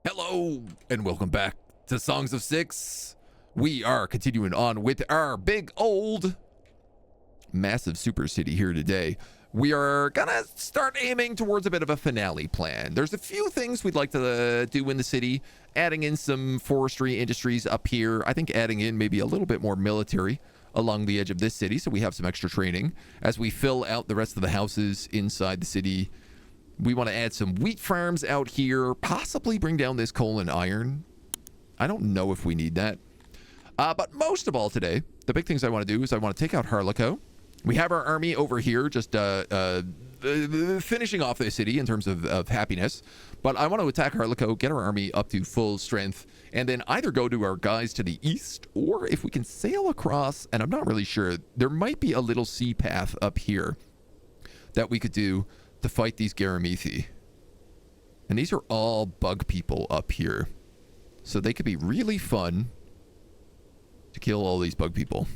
Hello, and welcome back to Songs of Syx. We are continuing on with our big old massive super city here today. We are gonna start aiming towards a bit of a finale plan. There's a few things we'd like to do in the city, adding in some forestry industries up here. I think adding in maybe a little bit more military along the edge of this city so we have some extra training as we fill out the rest of the houses inside the city. We want to add some wheat farms out here, possibly bring down this coal and iron. I don't know if we need that. But most of all today, the big things I want to do is I want to take out Harlequin. We have our army over here just finishing off the city in terms of happiness. But I want to attack Harlequin, get our army up to full strength, and then either go to our guys to the east, or if we can sail across, and I'm not really sure, there might be a little sea path up here that we could do to fight these Garamithi. And these are all bug people up here. So they could be really fun to kill all these bug people.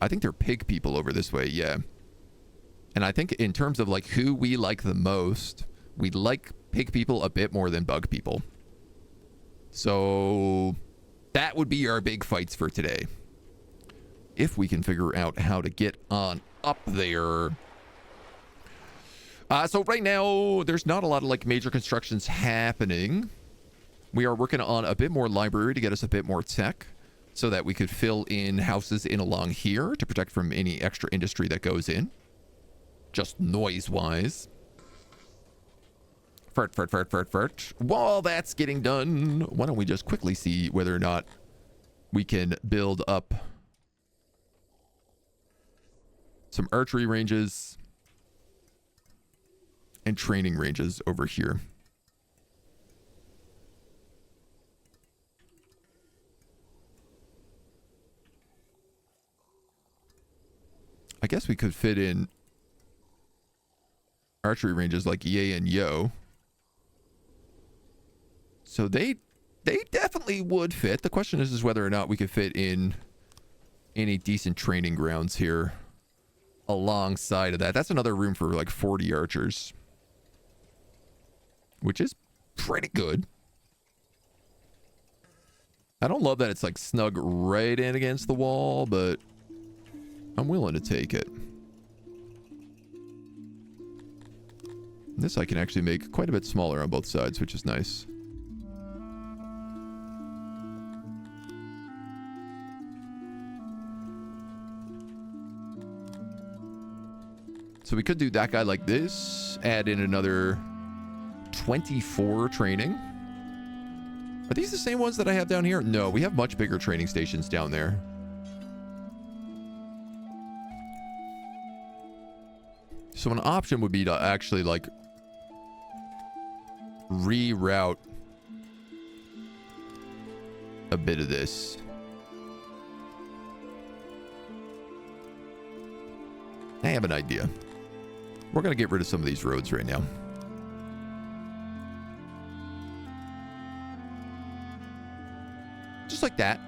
I think they're pig people over this way, yeah. And I think in terms of like who we like the most, we like pig people a bit more than bug people. So that would be our big fights for today. If we can figure out how to get on up there. So right now, there's not a lot of like major constructions happening. We are working on a bit more library to get us a bit more tech so that we could fill in houses in along here to protect from any extra industry that goes in. Just noise-wise. Fart. While that's getting done, why don't we just quickly see whether or not we can build up some archery ranges and training ranges over here. I guess we could fit in archery ranges like Yay and Yo. So they definitely would fit. The question is whether or not we could fit in any decent training grounds here alongside of that. That's another room for like 40 archers, which is pretty good. I don't love that it's like snug right in against the wall, but I'm willing to take it. This I can actually make quite a bit smaller on both sides, which is nice. So we could do that guy like this, add in another 24 training. Are these the same ones that I have down here? No, we have much bigger training stations down there. So an option would be to actually like reroute a bit of this. I have an idea. We're going to get rid of some of these roads right now. Just like that.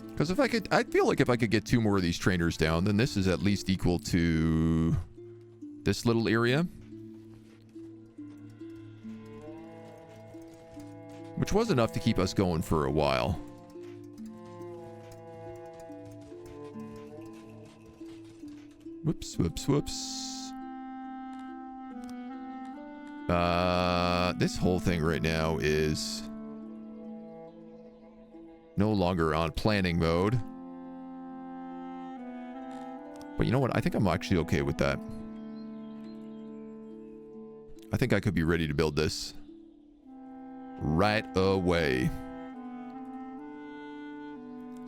Because if I could, I feel like if I could get 2 more of these trainers down, then this is at least equal to this little area. Which was enough to keep us going for a while. Whoops. This whole thing right now is no longer on planning mode. But you know what? I think I'm actually okay with that. I think I could be ready to build this right away.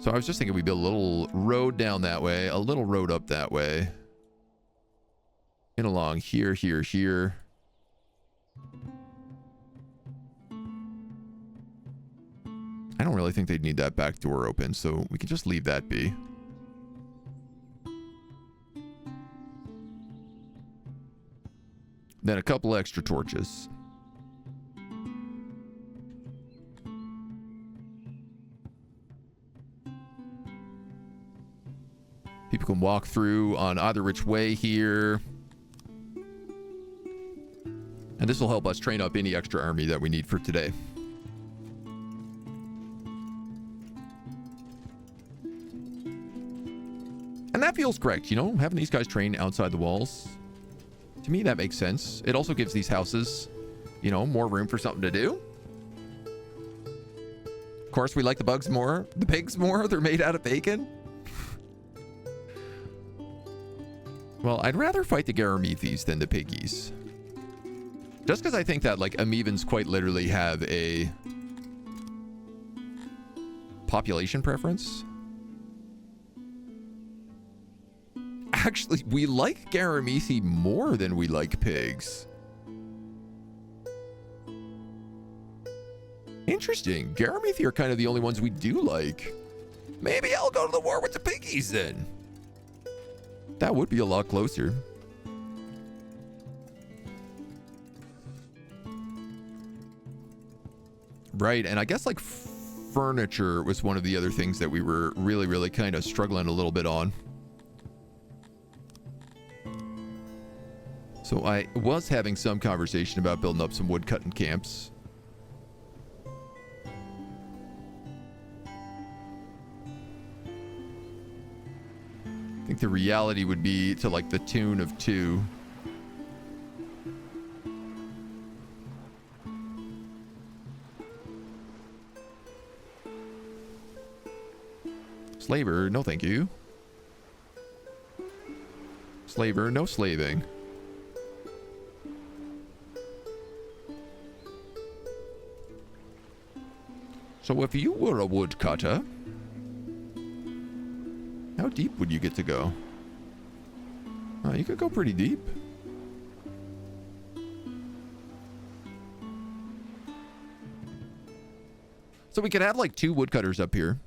So I was just thinking we build a little road down that way, a little road up that way. And along here. I don't really think they'd need that back door open, so we can just leave that be. Then a couple extra torches. People can walk through on either which way here. And this will help us train up any extra army that we need for today. And that feels correct, you know, having these guys train outside the walls. To me, that makes sense. It also gives these houses, you know, more room for something to do. Of course, we like the bugs more. The pigs more. They're made out of bacon. Well, I'd rather fight the Garamethis than the piggies. Just because I think that, like, Amevans quite literally have a population preference. Actually, we like Garamethi more than we like pigs. Interesting. Garamethi are kind of the only ones we do like. Maybe I'll go to the war with the piggies then. That would be a lot closer. Right, and I guess like furniture was one of the other things that we were really kind of struggling a little bit on. So I was having some conversation about building up some woodcutting camps. I think the reality would be to like the tune of 2. Slaver, no thank you. Slaver, no slaving. So if you were a woodcutter, how deep would you get to go? Oh, you could go pretty deep. So we could have like 2 woodcutters up here.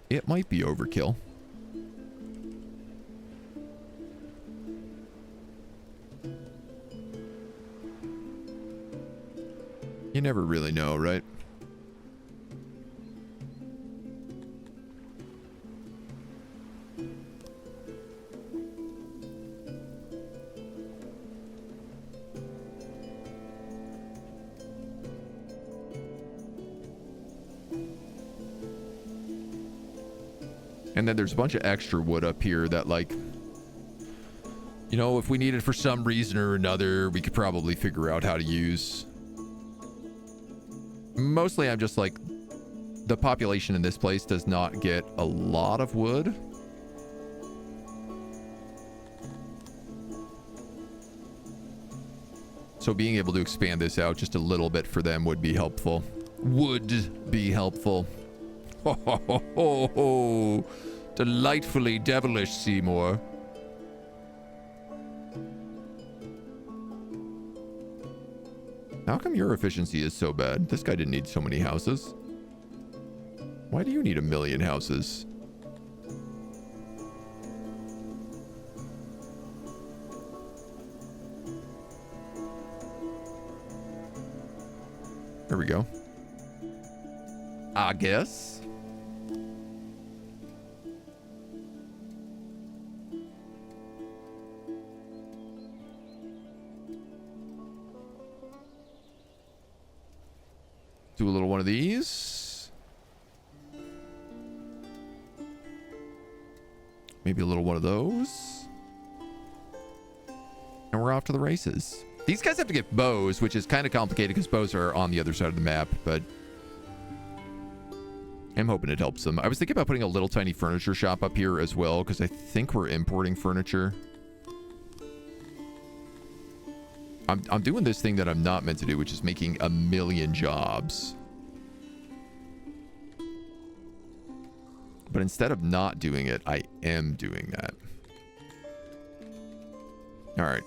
It might be overkill. You never really know, right? And then there's a bunch of extra wood up here that, like, you know, if we need it for some reason or another, we could probably figure out how to use. Mostly I'm just like, the population in this place does not get a lot of wood. So being able to expand this out just a little bit for them would be helpful. Would be helpful. Ho, ho, ho, ho, ho. Delightfully devilish, Seymour. How come your efficiency is so bad? This guy didn't need so many houses. Why do you need 1,000,000 houses? There we go. I guess. Do a little one of these. Maybe a little one of those. And we're off to the races. These guys have to get bows, which is kind of complicated because bows are on the other side of the map, but I'm hoping it helps them. I was thinking about putting a little tiny furniture shop up here as well, because I think we're importing furniture. I'm doing this thing that I'm not meant to do, which is making 1,000,000 jobs. But instead of not doing it, I am doing that. All right.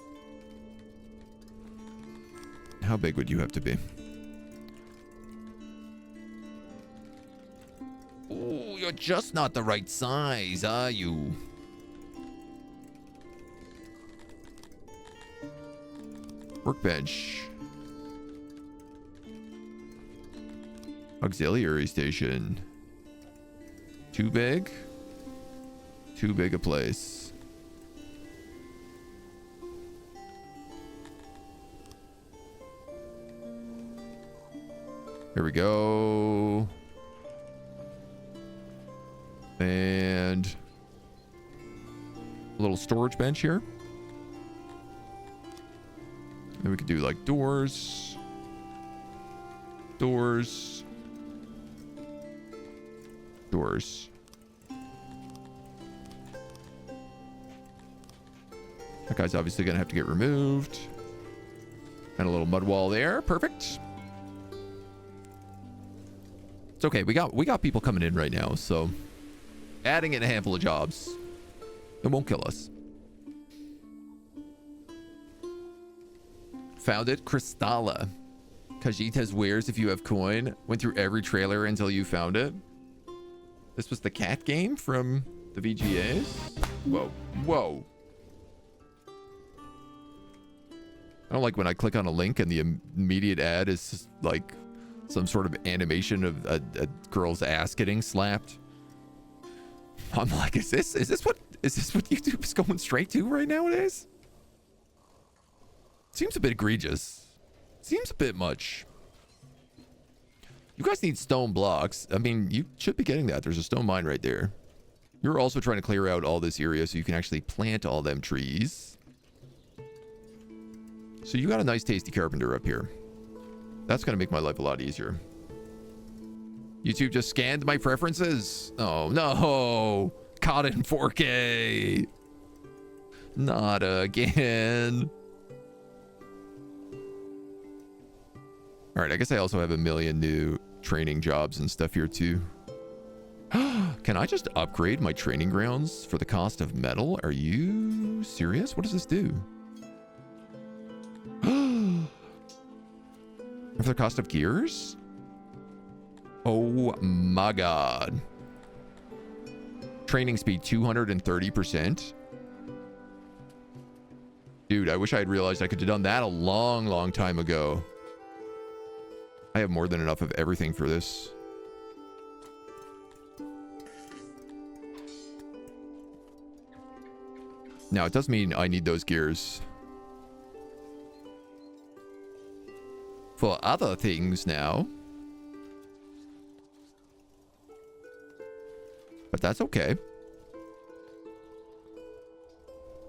How big would you have to be? Ooh, you're just not the right size, are you? Workbench. Auxiliary station. Too big? Too big a place. Here we go. And a little storage bench here. Then we could do like doors. Doors. Doors. That guy's obviously going to have to get removed. And a little mud wall there. Perfect. It's okay. We got people coming in right now, so adding in a handful of jobs, it won't kill us. Found it. Crystalla. Kajita's wares if you have coin. Went through every trailer until you found it. This was the cat game from the VGAs. Whoa. Whoa. I don't like when I click on a link and the immediate ad is just like some sort of animation of a girl's ass getting slapped. I'm like, is this what YouTube is going straight to right nowadays? Seems a bit egregious. Seems a bit much. You guys need stone blocks. I mean, you should be getting that. There's a stone mine right there. You're also trying to clear out all this area so you can actually plant all them trees. So you got a nice tasty carpenter up here. That's going to make my life a lot easier. YouTube just scanned my preferences. Oh, no. Caught it in 4K. Not again. All right, I guess I also have a million new training jobs and stuff here too. Can I just upgrade my training grounds for the cost of metal? Are you serious? What does this do? For the cost of gears? Oh my god. Training speed 230%. Dude, I wish I had realized I could have done that a long time ago. I have more than enough of everything for this. Now, it does mean I need those gears for other things now. But that's okay.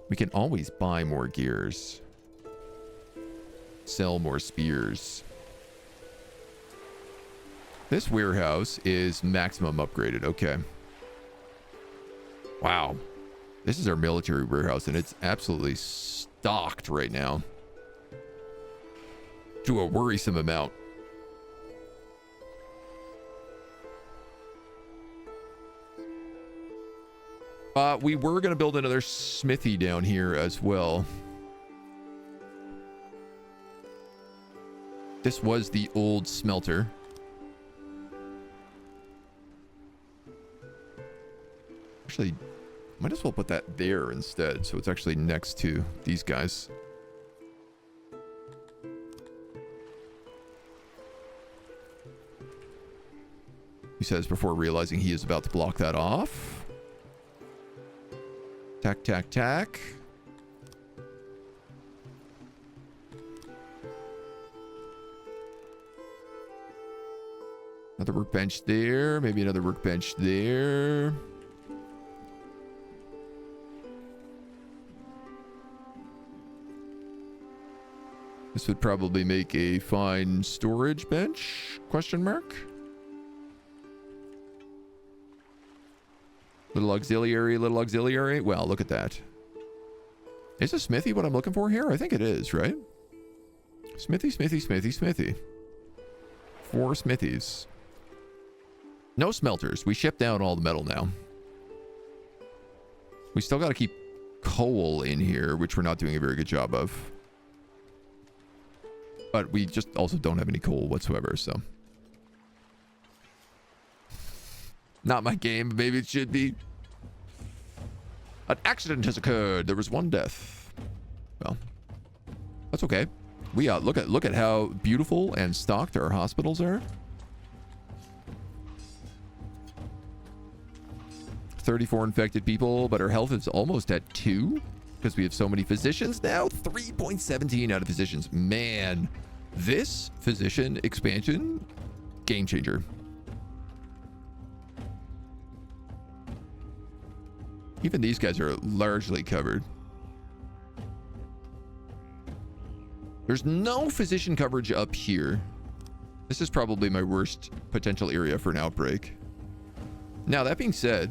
We can always buy more gears. Sell more spears. This warehouse is maximum upgraded. Okay. Wow. This is our military warehouse, and it's absolutely stocked right now. To a worrisome amount. We were going to build another smithy down here as well. This was the old smelter. Actually, might as well put that there instead, so it's actually next to these guys. He says before realizing he is about to block that off. Tack, tack, tack. Another workbench there. Maybe another workbench there. This would probably make a fine storage bench? Question mark. Little auxiliary, little auxiliary. Well, look at that. Is a smithy what I'm looking for here? I think it is, right? Smithy, smithy, smithy, smithy. 4 smithies. No smelters. We ship down all the metal now. We still got to keep coal in here, which we're not doing a very good job of. But we just also don't have any coal whatsoever, so. Not my game, but maybe it should be. An accident has occurred. There was 1 death. Well, that's okay. We look at how beautiful and stocked our hospitals are. 34 infected people, but our health is almost at 2 because we have so many physicians now. 3.17 out of physicians. Man, this physician expansion game changer. Even these guys are largely covered. There's no physician coverage up here. This is probably my worst potential area for an outbreak. Now, that being said,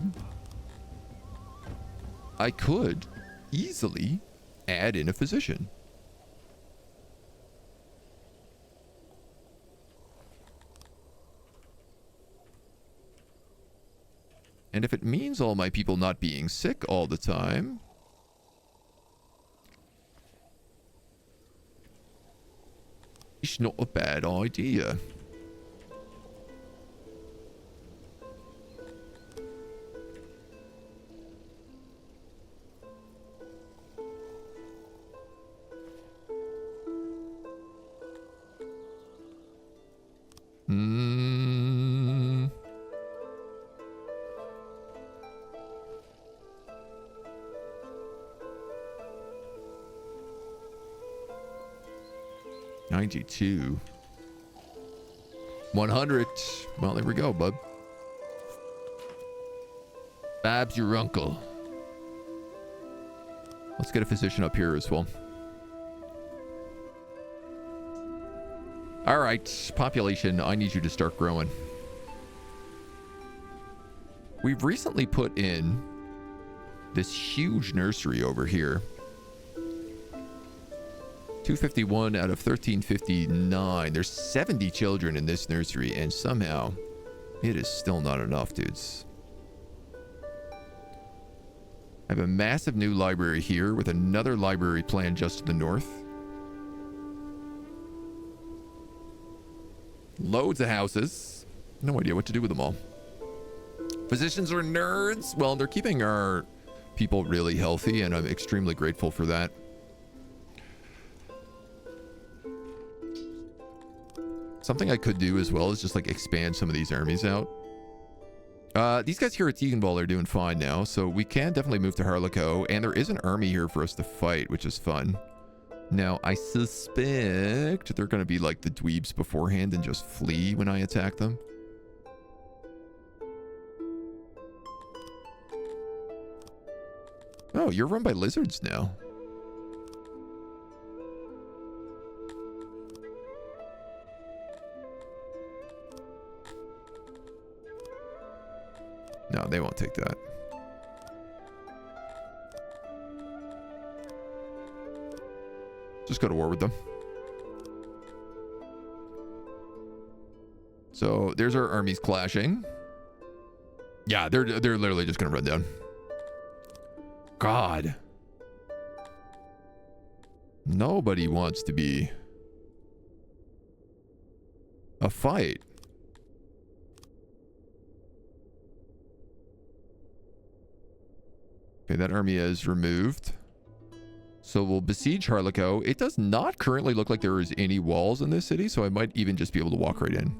I could easily add in a physician. And if it means all my people not being sick all the time, it's not a bad idea. Hmm. $92. 100. Well, there we go, bub. Bab's your uncle. Let's get a physician up here as well. All right, population, I need you to start growing. We've recently put in this huge nursery over here. 251 out of 1359. There's 70 children in this nursery, and somehow it is still not enough, dudes. I have a massive new library here with another library planned just to the north. Loads of houses. No idea what to do with them all. Physicians are nerds. Well, they're keeping our people really healthy, and I'm extremely grateful for that. Something I could do as well is just like expand some of these armies out. These guys here at Teganball are doing fine now, so we can definitely move to Harlequin, and there is an army here for us to fight, which is fun. Now, I suspect they're going to be like the dweebs beforehand and just flee when I attack them. Oh, you're run by lizards now. No, they won't take that. Just go to war with them. So there's our armies clashing. Yeah, they're literally just gonna run down. God. Nobody wants to be a fight. Okay, that army is removed. So we'll besiege Harlequin. It does not currently look like there is any walls in this city, so I might even just be able to walk right in.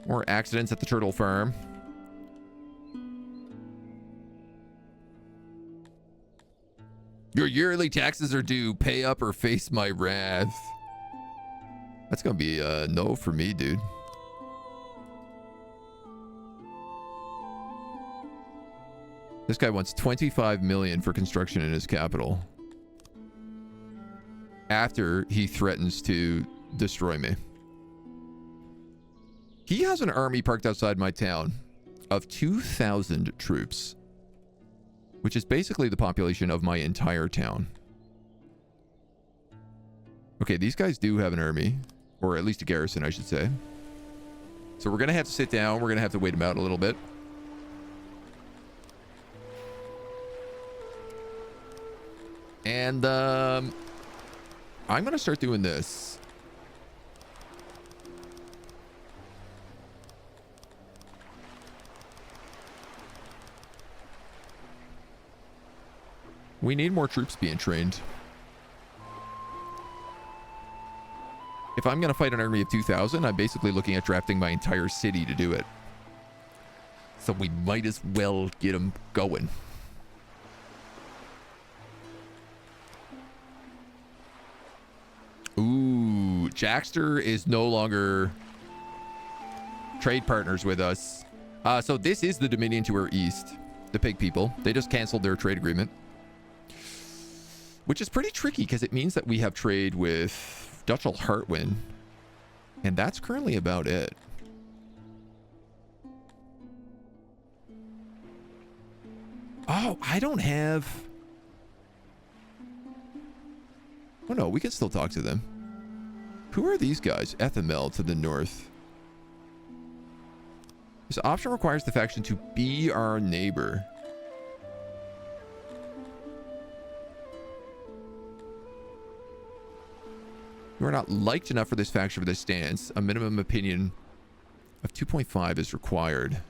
More accidents at the turtle farm. Your yearly taxes are due. Pay up or face my wrath. That's gonna be a no for me, dude. This guy wants 25 million for construction in his capital. After he threatens to destroy me. He has an army parked outside my town of 2,000 troops, which is basically the population of my entire town. Okay, these guys do have an army, or at least a garrison, I should say. So we're going to have to sit down. We're going to have to wait them out a little bit. And I'm going to start doing this. We need more troops being trained. If I'm going to fight an army of 2,000, I'm basically looking at drafting my entire city to do it. So we might as well get them going. Ooh, Jackster is no longer trade partners with us. So this is the Dominion to our east. The pig people. They just canceled their trade agreement. Which is pretty tricky because it means that we have trade with Dutchel Hartwin. And that's currently about it. Oh, I don't have... Oh no, we can still talk to them. Who are these guys? Ethamel to the north. This option requires the faction to be our neighbor. You are not liked enough for this faction for this stance. A minimum opinion of 2.5 is required.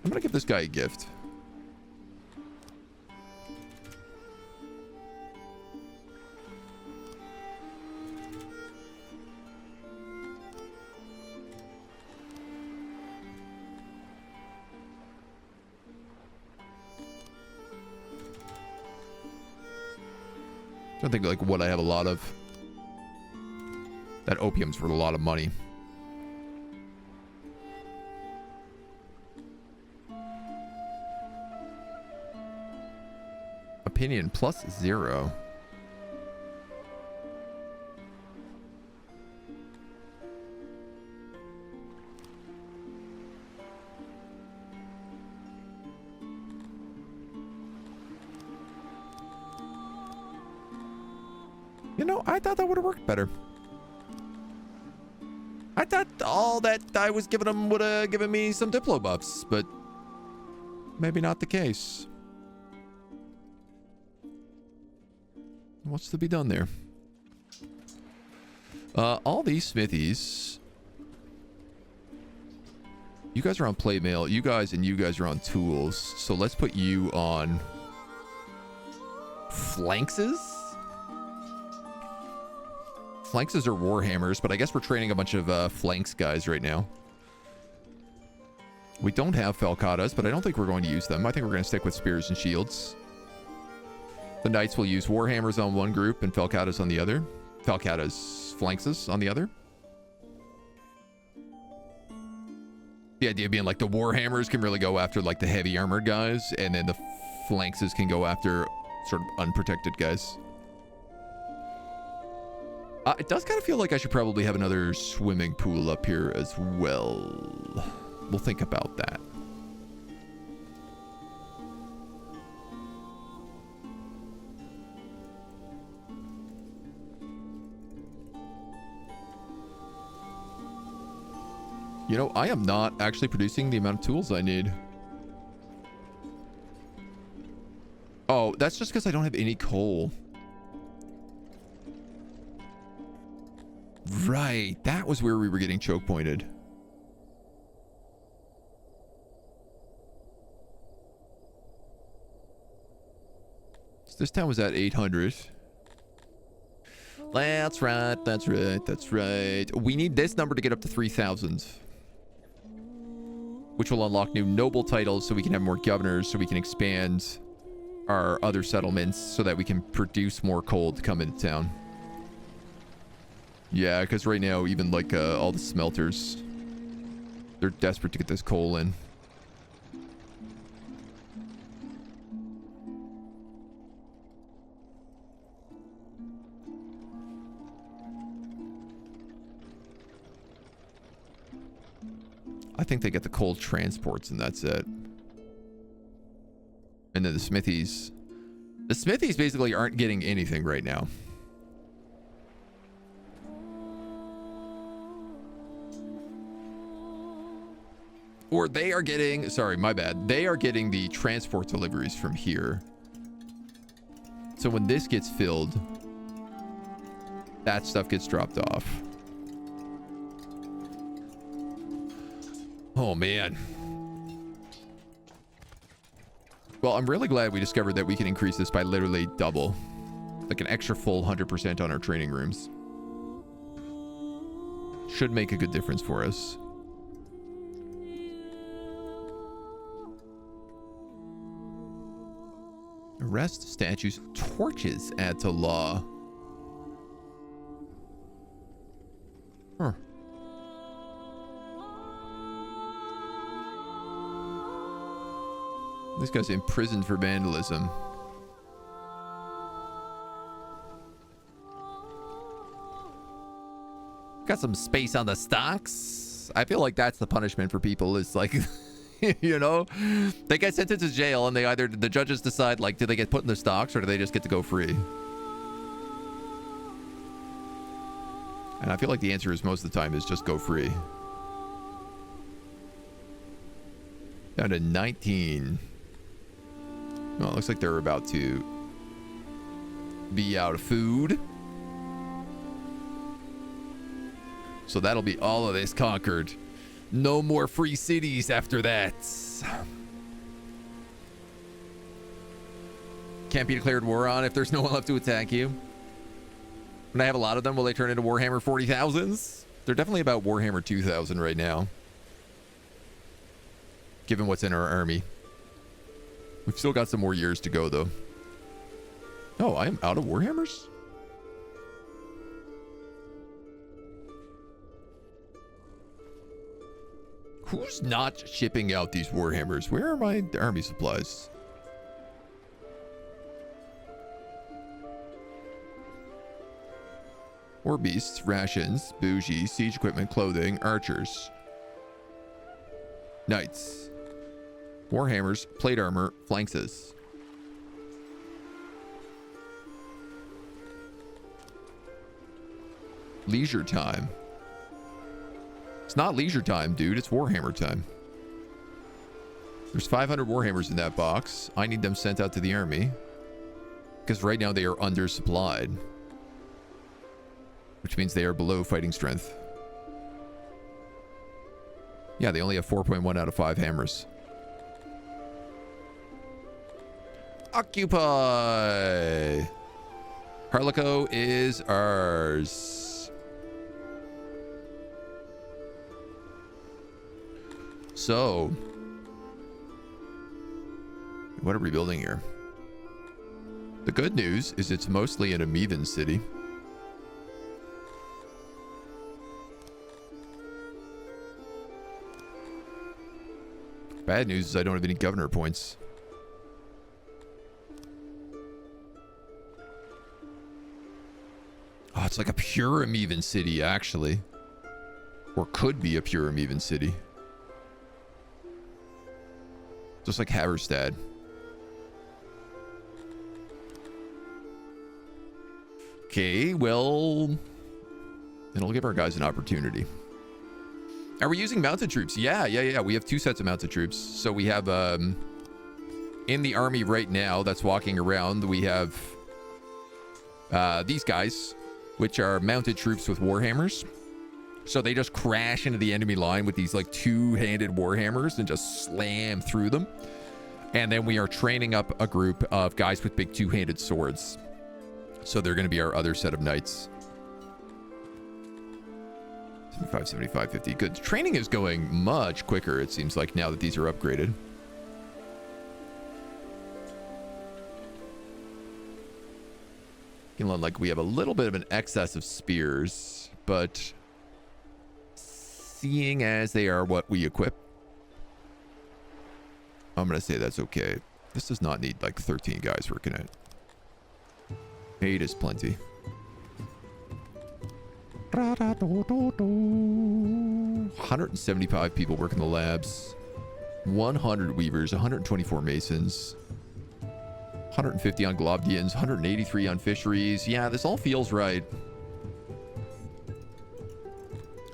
I'm gonna give this guy a gift. I don't think like what I have a lot of. That opium's worth a lot of money. Opinion +0. You know, I thought that would have worked better. I thought all that I was giving them would have given me some Diplo buffs, but maybe not the case. What's to be done there? All these smithies. You guys are on plate mail. You guys are on tools. So let's put you on flanxes. Flanxes are warhammers, but I guess we're training a bunch of flanks guys right now. We don't have falcatas, but I don't think we're going to use them. I think we're going to stick with spears and shields. The knights will use warhammers on one group and falcatas on the other. Falcatas, flanxes on the other. The idea being like the warhammers can really go after like the heavy armored guys, and then the flanxes can go after sort of unprotected guys. It does kind of feel like I should probably have another swimming pool up here as well. We'll think about that. You know, I am not actually producing the amount of tools I need. Oh, that's just because I don't have any coal. Right, that was where we were getting choke pointed. So this town was at 800. That's right, that's right, that's right. We need this number to get up to 3,000. Which will unlock new noble titles so we can have more governors, so we can expand our other settlements, so that we can produce more coal to come into town. Yeah, because right now, even like all the smelters, they're desperate to get this coal in. I think they get the coal transports and that's it. And then the smithies. The smithies basically aren't getting anything right now. Or they are getting, sorry, my bad. They are getting the transport deliveries from here. So when this gets filled, that stuff gets dropped off. Oh, man. Well, I'm really glad we discovered that we can increase this by literally double. Like an extra full 100% on our training rooms. Should make a good difference for us. Arrest statues. Torches add to law. Huh. This guy's imprisoned for vandalism. Got some space on the stocks. I feel like that's the punishment for people is like, you know, they get sentenced to jail and they either, the judges decide like, do they get put in the stocks or do they just get to go free? And I feel like the answer is most of the time is just go free. Down to 19. Well, it looks like they're about to be out of food. So that'll be all of this conquered. No more free cities after that. Can't be declared war on if there's no one left to attack you. When I have a lot of them, will they turn into Warhammer 40,000s? They're definitely about Warhammer 2,000 right now. Given what's in our army. We've still got some more years to go, though. Oh, I am out of Warhammers? Who's not shipping out these Warhammers? Where are my army supplies? War beasts, rations, bougie, siege equipment, clothing, archers. Knights. Warhammers, plate armor, flanxes. Leisure time. It's not leisure time, dude. It's Warhammer time. There's 500 Warhammers in that box. I need them sent out to the army. Because right now they are undersupplied. Which means they are below fighting strength. Yeah, they only have 4.1 out of 5 hammers. Occupy! Harlequin is ours. So, what are we building here? The good news is it's mostly an Amoevan city. Bad news is I don't have any governor points. Oh, it's like a pure Amoevan city, actually. Or could be a pure Amoevan city. Just like Haverstad. Okay, well, it'll give our guys an opportunity. Are we using mounted troops? Yeah. We have 2 sets of mounted troops. So we have, in the army right now that's walking around, we have these guys, which are mounted troops with warhammers. So they just crash into the enemy line with these like 2-handed warhammers and just slam through them. And then we are training up a group of guys with big 2-handed swords. So they're going to be our other set of knights. 75, 75, 50. Good. Training is going much quicker, it seems like, now that these are upgraded. Feeling like we have a little bit of an excess of spears, but seeing as they are what we equip, I'm going to say that's okay. This does not need like 13 guys working it. 8 is plenty. 175 people work in the labs. 100 weavers, 124 masons. 150 on Globdians, 183 on fisheries. Yeah, this all feels right.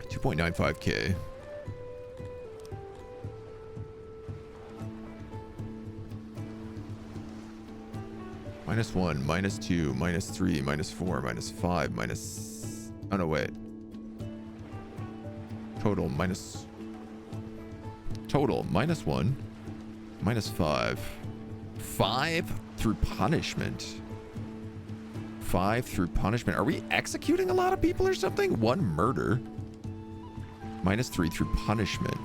2.95k. -1, -2, -3, -4, -5, minus... Oh, no, wait. Total, -1, -5. 5 through punishment. 5 through punishment. Are we executing a lot of people or something? 1 murder. -3 through punishment.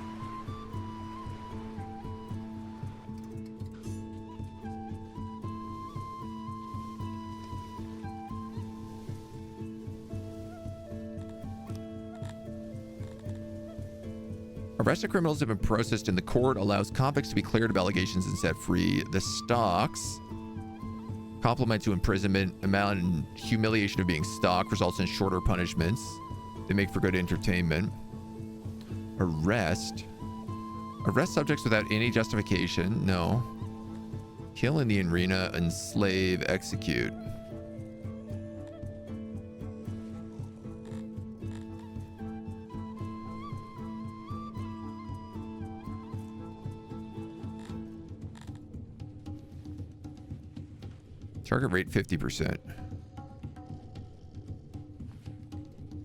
Arrested criminals have been processed in the court, allows convicts to be cleared of allegations and set free. The stocks complement to imprisonment, amount and humiliation of being stocked results in shorter punishments. They make for good entertainment. Arrest subjects without any justification. No. Kill in the arena, enslave, execute. Target rate 50%.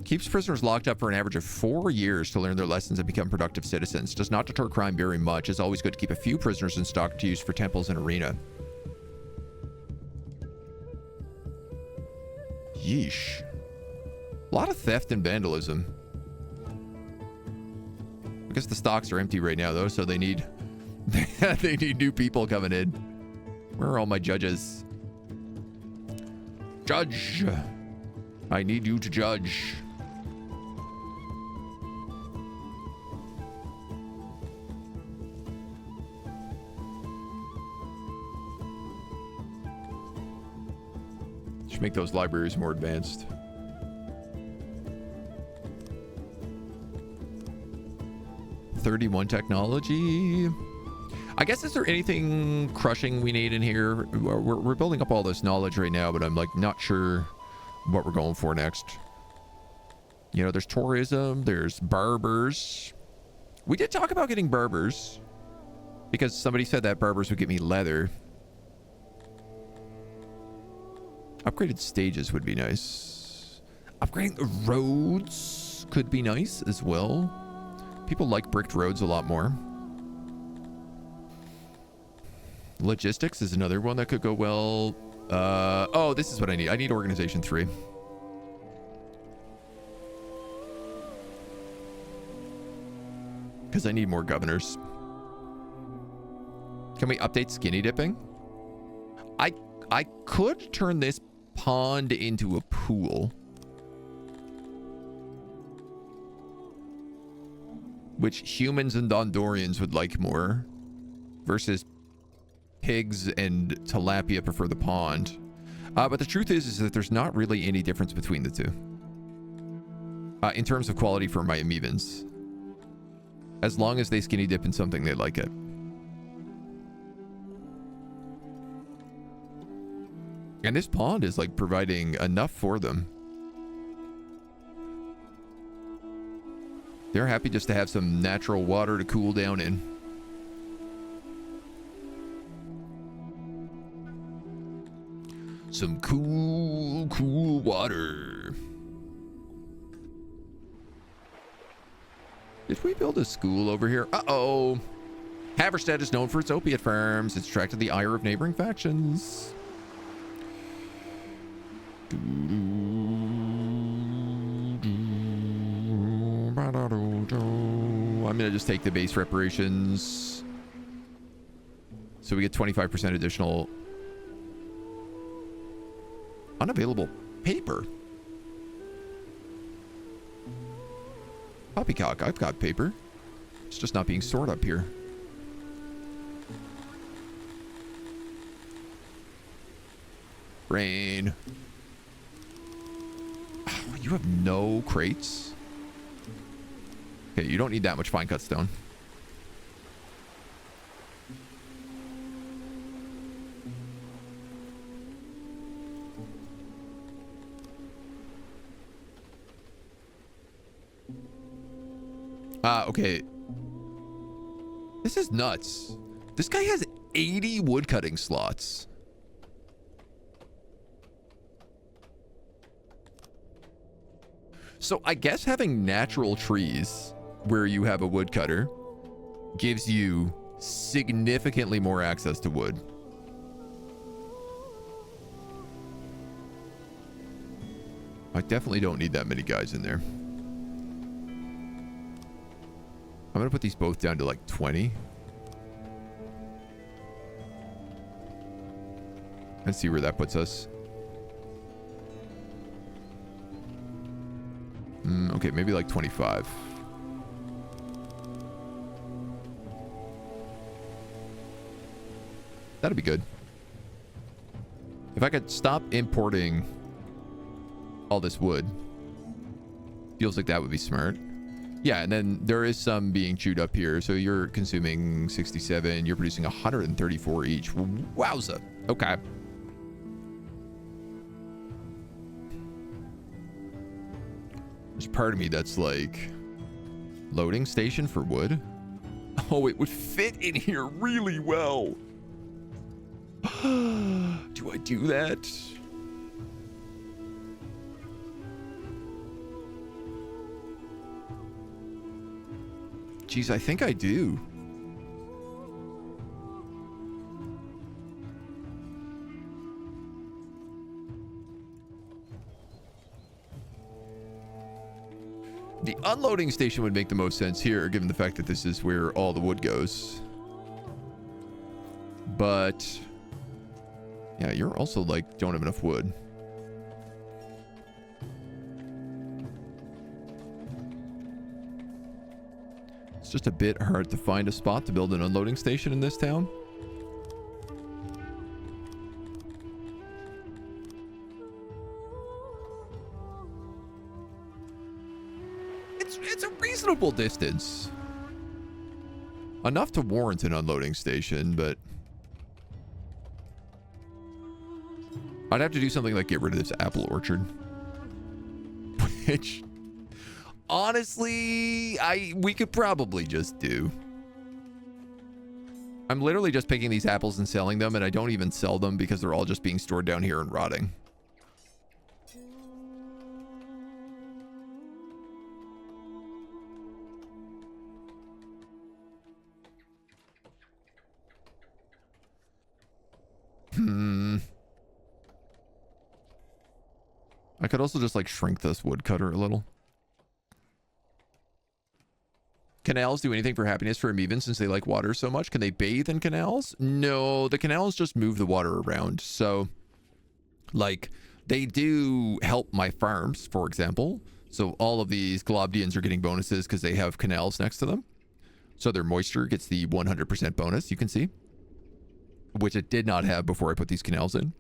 Keeps prisoners locked up for an average of 4 years to learn their lessons and become productive citizens. Does not deter crime very much. It's always good to keep a few prisoners in stock to use for temples and arena. Yeesh. A lot of theft and vandalism. I guess the stocks are empty right now though, so they need they need new people coming in. Where are all my judges? Judge. I need you to judge. Should make those libraries more advanced. $31 technology. I guess, is there anything crushing we need in here? We're building up all this knowledge right now, but I'm like not sure what we're going for next. You know, there's tourism, there's barbers. We did talk about getting barbers because somebody said that barbers would get me leather. Upgraded stages would be nice. Upgrading the roads could be nice as well. People like bricked roads a lot more. Logistics is another one that could go well. Oh, this is what I need. I need organization 3. Because I need more governors. Can we update skinny dipping? I could turn this pond into a pool. Which humans and Dondorians would like more. Versus pigs and tilapia prefer the pond. But the truth is that there's not really any difference between the two. In terms of quality for my amebans. As long as they skinny dip in something, they like it. And this pond is like providing enough for them. They're happy just to have some natural water to cool down in. Some cool water. Did we build a school over here? Uh-oh. Haverstead is known for its opiate farms. It's attracted the ire of neighboring factions. I'm gonna just take the base reparations. So we get 25% additional unavailable paper. Poppycock, I've got paper. It's just not being stored up here. Rain. Oh, you have no crates. Okay, you don't need that much fine cut stone. Okay. This is nuts. This guy has 80 woodcutting slots. So I guess having natural trees where you have a woodcutter gives you significantly more access to wood. I definitely don't need that many guys in there. I'm going to put these both down to like 20. And see where that puts us. Okay, maybe like 25. That'd be good. If I could stop importing all this wood, feels like that would be smart. Yeah, and then there is some being chewed up here. So you're consuming 67. You're producing 134 each. Wowza. Okay. There's part of me that's like, loading station for wood? Oh, it would fit in here really well. Do I do that? Geez, I think I do. The unloading station would make the most sense here, given the fact that this is where all the wood goes. But yeah, you're also like, don't have enough wood. It's just a bit hard to find a spot to build an unloading station in this town. It's a reasonable distance. Enough to warrant an unloading station, but I'd have to do something like get rid of this apple orchard. Which, honestly, we could probably just do. I'm literally just picking these apples and selling them, and I don't even sell them because they're all just being stored down here and rotting. I could also just like shrink this woodcutter a little. Canals do anything for happiness for amoebans since they like water so much? Can they bathe in canals? No, the canals just move the water around. So, like, they do help my farms, for example. So all of these Globdians are getting bonuses because they have canals next to them. So their moisture gets the 100% bonus, you can see. Which it did not have before I put these canals in.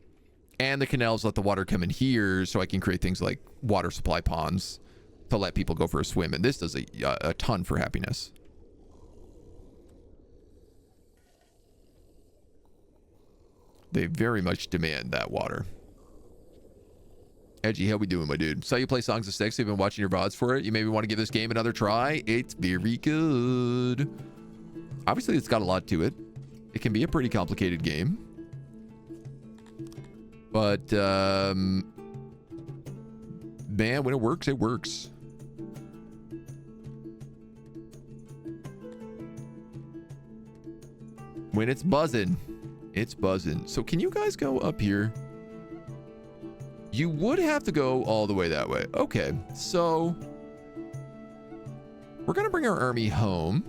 And the canals let the water come in here so I can create things like water supply ponds to let people go for a swim. And this does a ton for happiness. They very much demand that water. Edgy, how we doing, my dude? Saw you play Songs of Syx. You've been watching your VODs for it. You maybe want to give this game another try. It's very good. Obviously, it's got a lot to it. It can be a pretty complicated game. But, man, when it works, it works. When it's buzzing, it's buzzing. So can you guys go up here? You would have to go all the way that way. Okay, so we're going to bring our army home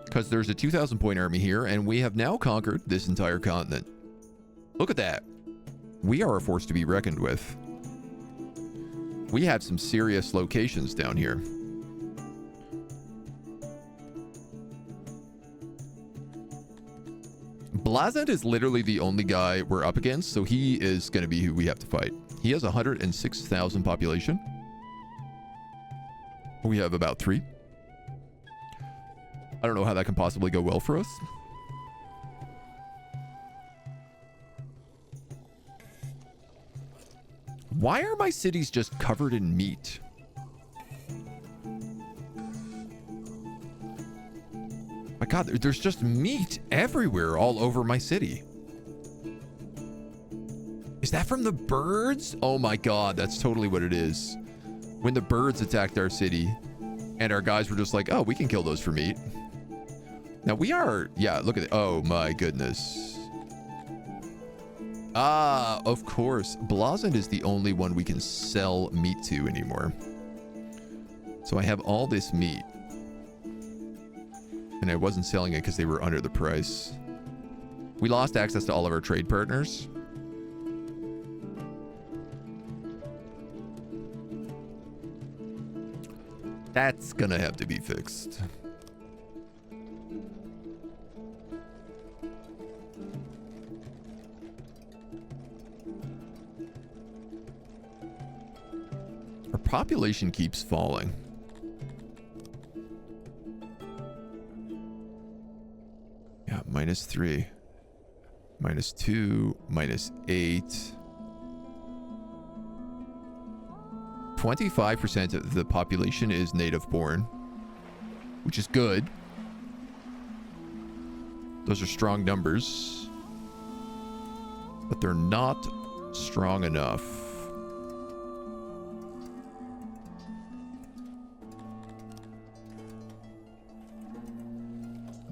because there's a 2,000 point army here, and we have now conquered this entire continent. Look at that. We are a force to be reckoned with. We have some serious locations down here. Blazant is literally the only guy we're up against, so he is going to be who we have to fight. He has 106,000 population. We have about 3. I don't know how that can possibly go well for us. Why are my cities just covered in meat? My God, there's just meat everywhere all over my city. Is that from the birds? Oh my God, that's totally what it is. When the birds attacked our city and our guys were just like, oh, we can kill those for meat. Now we are, yeah, look at it. Oh my goodness. Ah, of course. Blazant is the only one we can sell meat to anymore. So I have all this meat. And I wasn't selling it because they were under the price. We lost access to all of our trade partners. That's gonna have to be fixed. population keeps falling. Yeah, -3, -2, -8. 25% of the population is native born, which is good. Those are strong numbers, but they're not strong enough.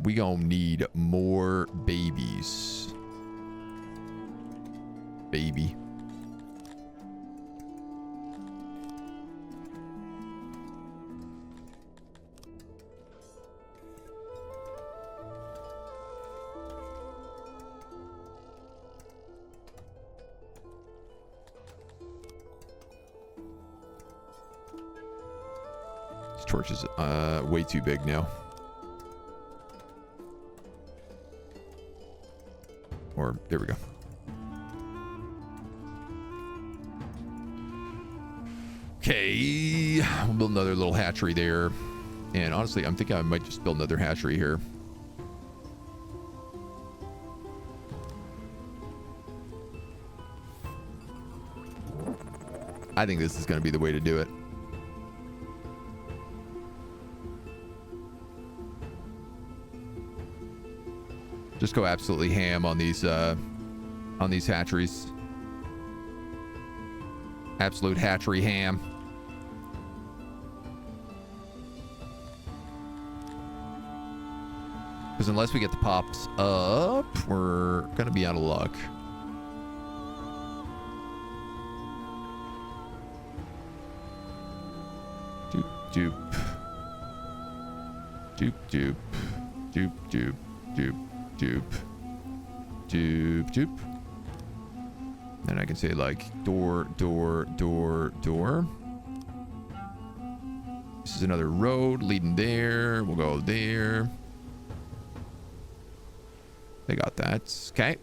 We gonna need more babies. Baby. This torch is way too big now. Or, there we go. Okay. We'll build another little hatchery there. And honestly, I'm thinking I might just build another hatchery here. I think this is going to be the way to do it. Just go absolutely ham on these hatcheries. Absolute hatchery ham. Because unless we get the pops up, we're gonna be out of luck. Doop doop. Doop doop. Doop doop. Doop. Doop. Doop, doop. Then I can say like door, door, door, door. This is another road leading there. We'll go there. They got that. Okay.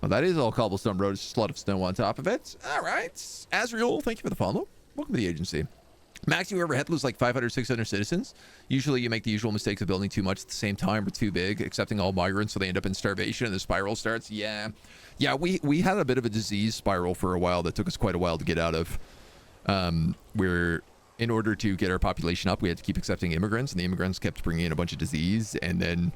Well, that is all cobblestone road. It's just a lot of snow on top of it. All right. Azriel, thank you for the follow. Welcome to the agency. Max, you ever had to lose like 500, 600 citizens? Usually you make the usual mistakes of building too much at the same time or too big, accepting all migrants so they end up in starvation and the spiral starts. Yeah, we had a bit of a disease spiral for a while that took us quite a while to get out of. Where in order to get our population up, we had to keep accepting immigrants, and the immigrants kept bringing in a bunch of disease, and then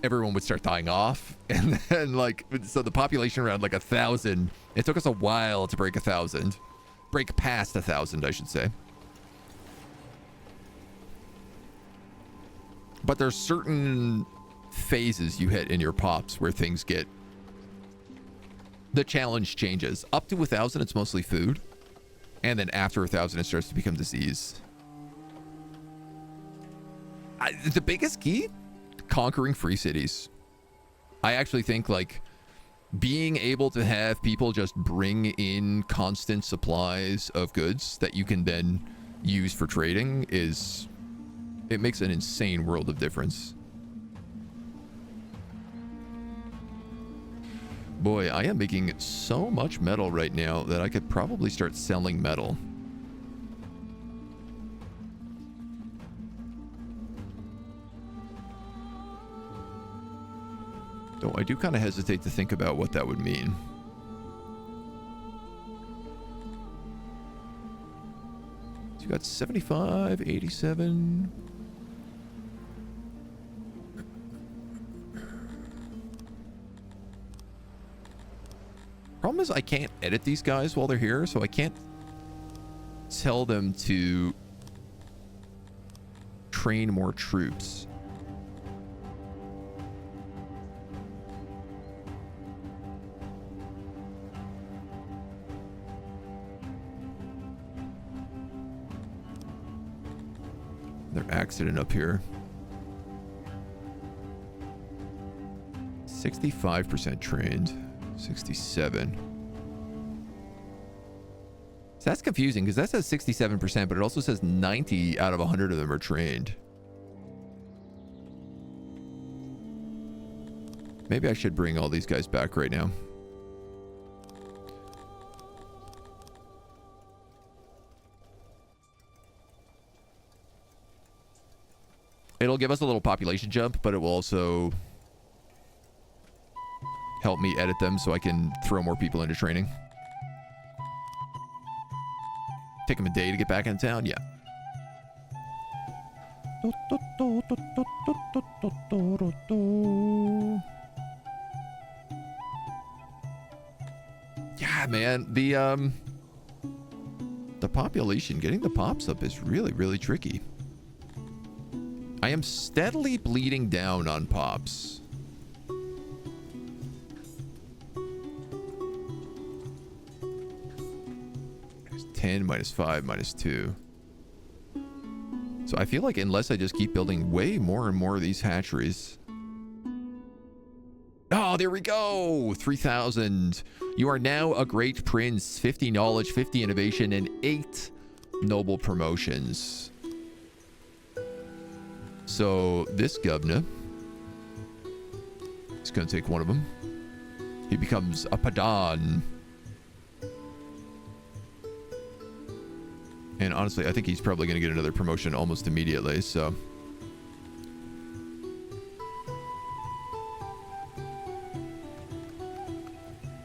everyone would start dying off. And then like, so the population around like 1,000, it took us a while to break 1,000. Break past 1,000, I should say. But there's certain phases you hit in your pops where things get... The challenge changes. Up to 1,000, it's mostly food. And then after 1,000, it starts to become disease. The biggest key? Conquering free cities. I actually think, like, being able to have people just bring in constant supplies of goods that you can then use for trading is... It makes an insane world of difference. Boy, I am making so much metal right now that I could probably start selling metal. Though I do kind of hesitate to think about what that would mean. So you got 75, 87... Problem is I can't edit these guys while they're here, so I can't tell them to train more troops. Their accident up here. 65% trained. 67. So that's confusing because that says 67%, but it also says 90 out of 100 of them are trained. Maybe I should bring all these guys back right now. It'll give us a little population jump, but it will also help me edit them so I can throw more people into training. Take them a day to get back in town? Yeah. Yeah, man. The population, getting the pops up is really, really tricky. I am steadily bleeding down on pops. -10, -5, -2. So I feel like unless I just keep building way more and more of these hatcheries. Oh, there we go. 3,000. You are now a great prince. 50 knowledge, 50 innovation, and 8 noble promotions. So this governor is going to take one of them. He becomes a padan. And honestly, I think he's probably going to get another promotion almost immediately, so.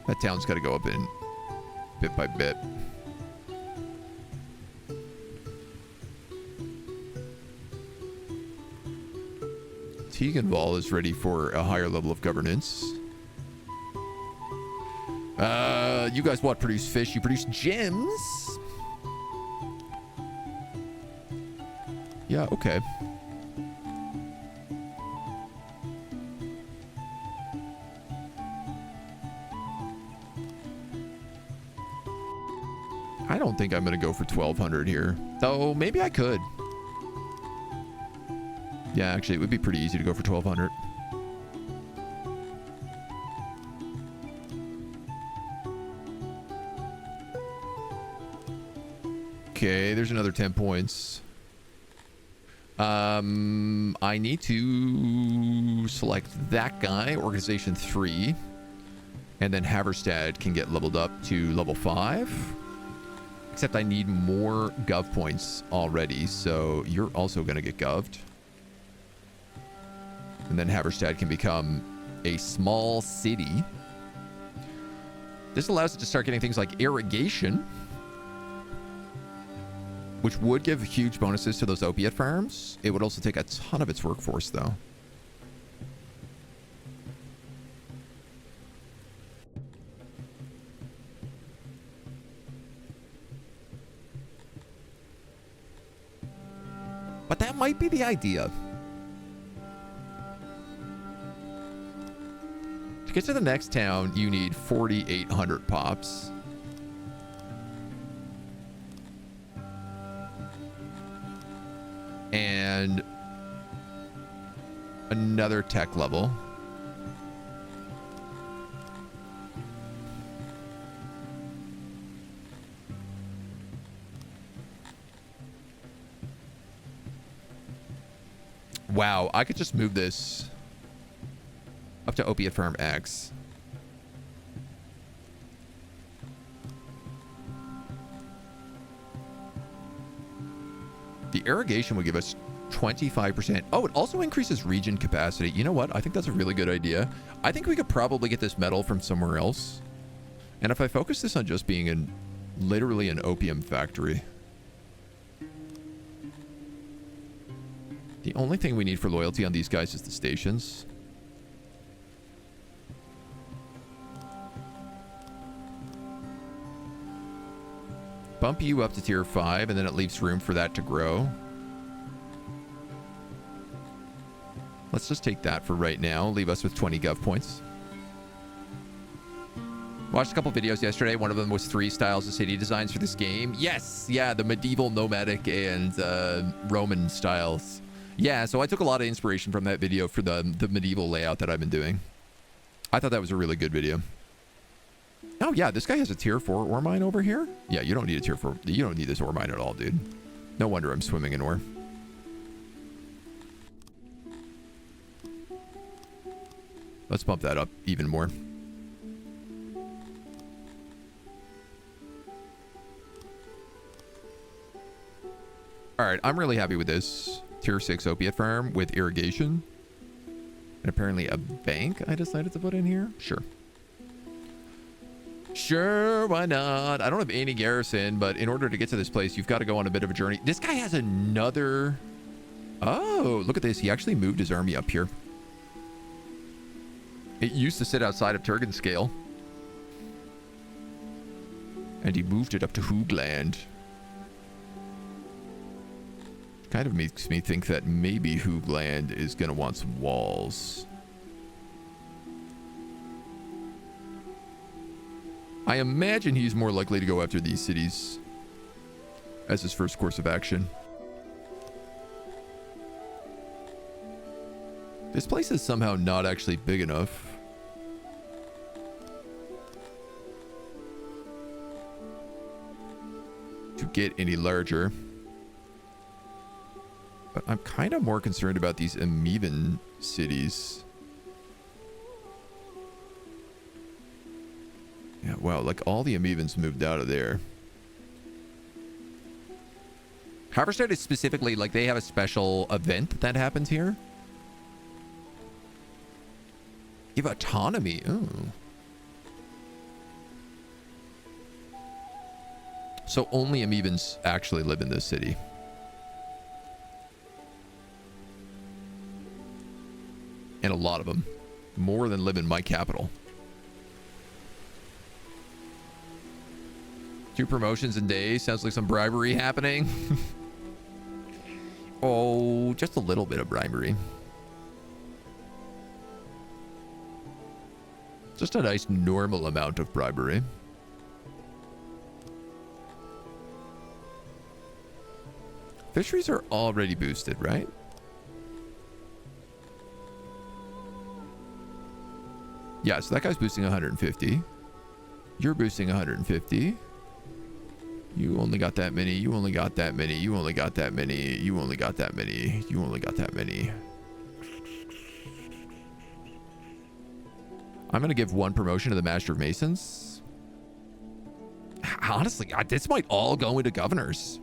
That town's got to go up in bit by bit. Teaganval is ready for a higher level of governance. You guys what? Produce fish? You produce gems? Yeah, okay. I don't think I'm going to go for 1,200 here. Though, maybe I could. Yeah, actually, it would be pretty easy to go for 1,200. Okay, there's another 10 points. I need to select that guy, Organization 3. And then Haverstad can get leveled up to level 5. Except I need more gov points already, so you're also going to get goved. And then Haverstad can become a small city. This allows it to start getting things like irrigation, which would give huge bonuses to those opiate farms. It would also take a ton of its workforce, though. But that might be the idea. To get to the next town, you need 4,800 pops. And another tech level. Wow, I could just move this up to Opiate Farm X. The irrigation would give us 25%. Oh, it also increases region capacity. You know what? I think that's a really good idea. I think we could probably get this metal from somewhere else. And if I focus this on just being literally an opium factory. The only thing we need for loyalty on these guys is the stations. Bump you up to tier 5, and then it leaves room for that to grow. Let's just take that for right now. Leave us with 20 gov points. Watched a couple videos yesterday. One of them was 3 styles of city designs for this game. Yes, yeah, the medieval, nomadic, and Roman styles. Yeah, so I took a lot of inspiration from that video for the medieval layout that I've been doing. I thought that was a really good video. Oh, yeah, this guy has a tier 4 ore mine over here? Yeah, you don't need a tier 4. You don't need this ore mine at all, dude. No wonder I'm swimming in ore. Let's bump that up even more. All right, I'm really happy with this. Tier 6 opiate farm with irrigation. And apparently a bank I decided to put in here. Sure. Sure, why not? I don't have any garrison, but in order to get to this place, you've got to go on a bit of a journey. This guy has another... Oh, look at this. He actually moved his army up here. It used to sit outside of Turgenscale. And he moved it up to Hoogland. Kind of makes me think that maybe Hoogland is going to want some walls. I imagine he's more likely to go after these cities as his first course of action. This place is somehow not actually big enough. To get any larger. But I'm kind of more concerned about these uneven cities. Yeah, wow, like all the Amevans moved out of there. Harvestad is specifically, like, they have a special event that happens here. Give autonomy. Ooh. So only Amevans actually live in this city. And a lot of them. More than live in my capital. 2 promotions in days. Sounds like some bribery happening. Oh, just a little bit of bribery. Just a nice normal amount of bribery. Fisheries are already boosted, right? Yeah, so that guy's boosting 150. You're boosting 150. You only got that many. You only got that many. You only got that many. You only got that many. You only got that many. I'm going to give 1 promotion to the Master of Masons. Honestly, this might all go into governors.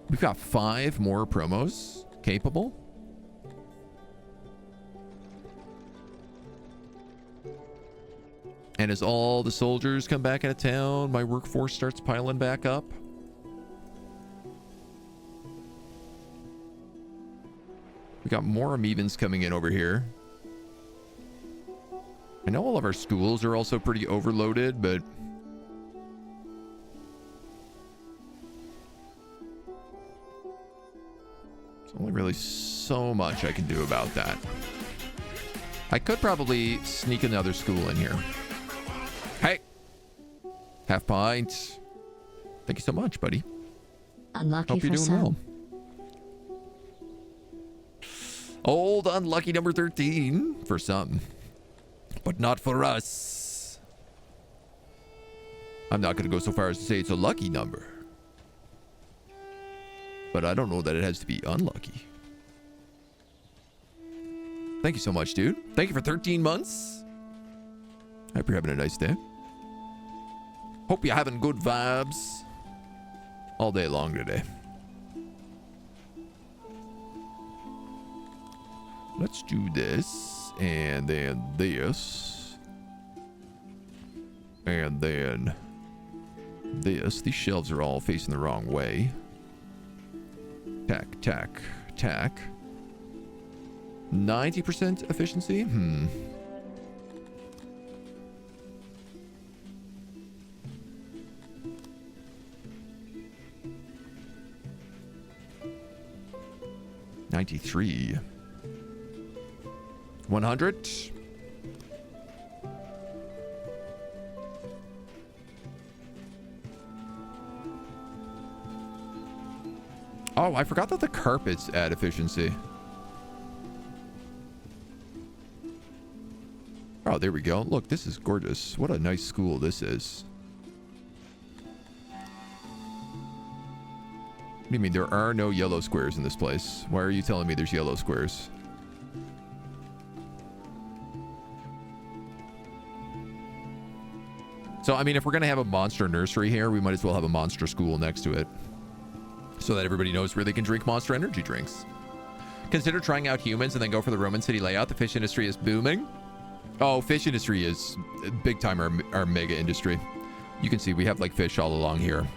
We've got 5 more promos capable. And as all the soldiers come back into town, my workforce starts piling back up. We got more Amevans coming in over here. I know all of our schools are also pretty overloaded, but... there's only really so much I can do about that. I could probably sneak another school in here. Hey! Half pint. Thank you so much, buddy. Unlucky. Hope you're doing well. Old unlucky number 13 for some, but not for us. I'm not going to go so far as to say it's a lucky number, but I don't know that it has to be unlucky. Thank you so much, dude. Thank you for 13 months. I hope you're having a nice day. Hope you're having good vibes all day long today. Let's do this, and then this, and then this. These shelves are all facing the wrong way. Tack, tack, tack. 90% efficiency? $93. 100. Oh, I forgot that the carpets add efficiency. Oh, there we go. Look, this is gorgeous. What a nice school this is. What do you mean there are no yellow squares in this place? Why are you telling me there's yellow squares? So, I mean, if we're going to have a monster nursery here, we might as well have a monster school next to it. So that everybody knows where they can drink monster energy drinks. Consider trying out humans and then go for the Roman city layout. The fish industry is booming. Oh, fish industry is big time our mega industry. You can see we have like fish all along here.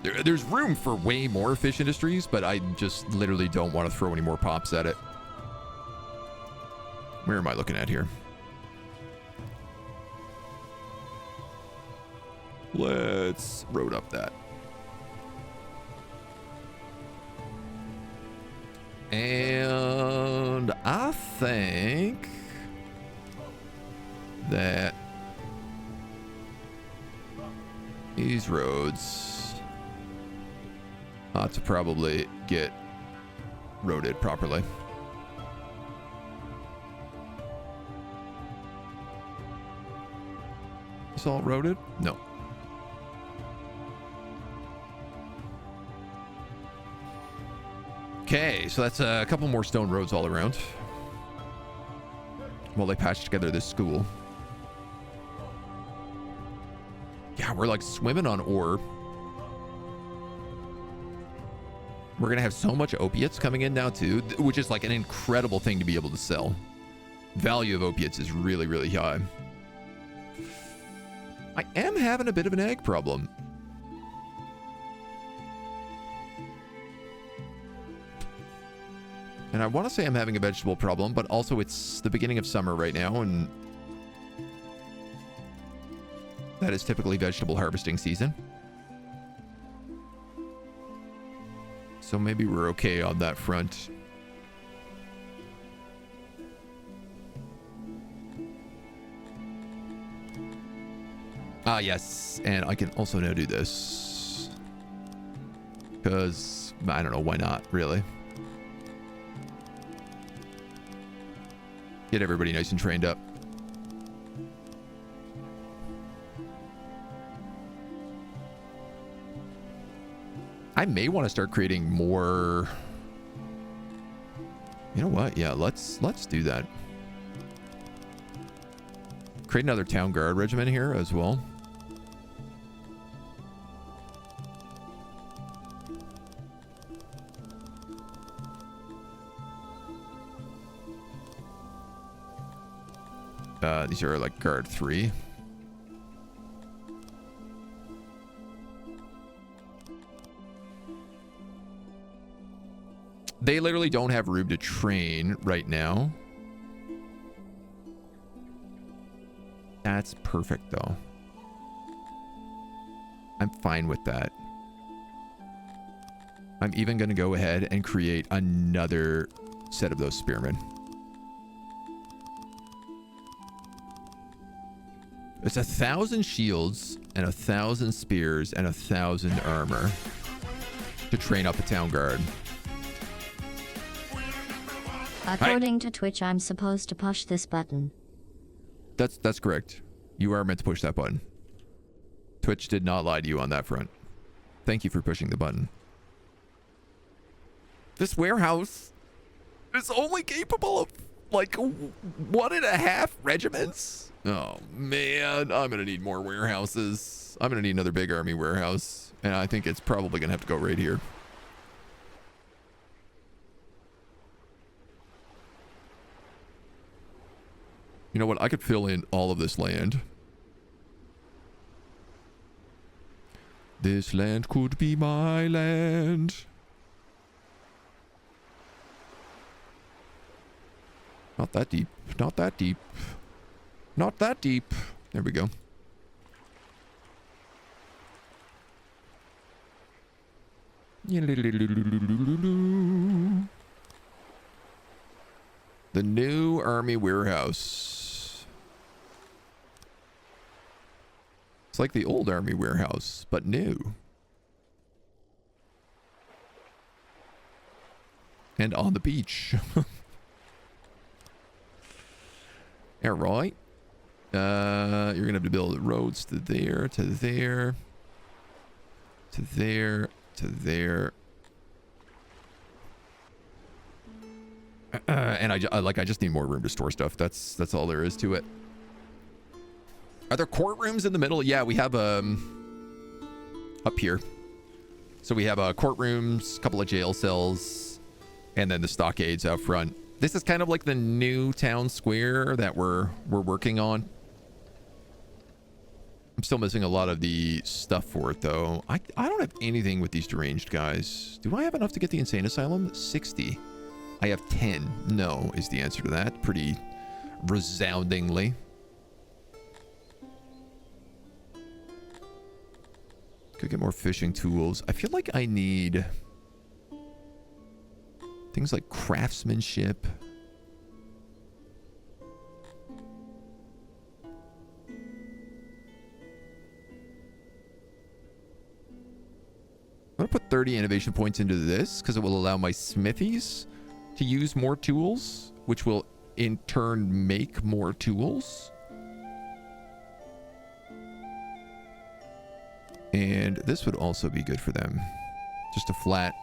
There's room for way more fish industries, but I just literally don't want to throw any more pops at it. Where am I looking at here? Let's road up that. And I think that these roads ought to probably get roaded properly. Is all roaded? No. Okay, so that's a couple more stone roads all around while they patch together this school. Yeah, we're like swimming on ore. We're gonna have so much opiates coming in now too, which is like an incredible thing to be able to sell. Value of opiates is really, really high. I am having a bit of an egg problem. And I want to say I'm having a vegetable problem, but also it's the beginning of summer right now, and that is typically vegetable harvesting season. So maybe we're okay on that front. Ah, yes. And I can also now do this. Because, I don't know, why not, really? Get everybody nice and trained up. I may want to start creating more. You know what? Yeah, let's do that. Create another town guard regiment here as well. These are like guard 3. They literally don't have room to train right now. That's perfect though. I'm fine with that. I'm even going to go ahead and create another set of those spearmen. It's 1,000 shields and 1,000 spears and 1,000 armor to train up a town guard. According to Twitch, I'm supposed to push this button. That's correct. You are meant to push that button. Twitch did not lie to you on that front. Thank you for pushing the button. This warehouse is only capable of like 1.5 regiments. Oh man, I'm gonna need more warehouses. I'm gonna need another big army warehouse, and I think it's probably gonna have to go right here. You know what? I could fill in all of this land. This land could be my land. Not that deep. Not that deep. Not that deep. There we go. The new army warehouse. It's like the old army warehouse, but new. And on the beach. All right. You're going to have to build roads to there, to there, to there, to there. And I just need more room to store stuff. That's all there is to it. Are there courtrooms in the middle? Yeah, we have up here. So we have courtrooms, a couple of jail cells, and then the stockades out front. This is kind of like the new town square that we're working on. I'm still missing a lot of the stuff for it, though. I don't have anything with these deranged guys. Do I have enough to get the insane asylum? 60. I have 10. No, is the answer to that. Pretty resoundingly. Could get more fishing tools. I feel like I need things like craftsmanship. I'm going to put 30 innovation points into this because it will allow my smithies to use more tools, which will in turn make more tools. And this would also be good for them. Just a flat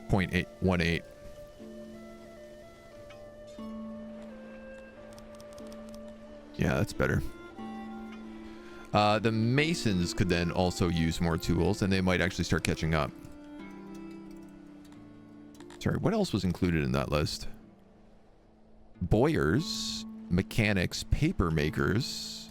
0.818. Yeah, that's better. The masons could then also use more tools, and they might actually start catching up. Sorry, what else was included in that list? Bowyers, mechanics, paper makers.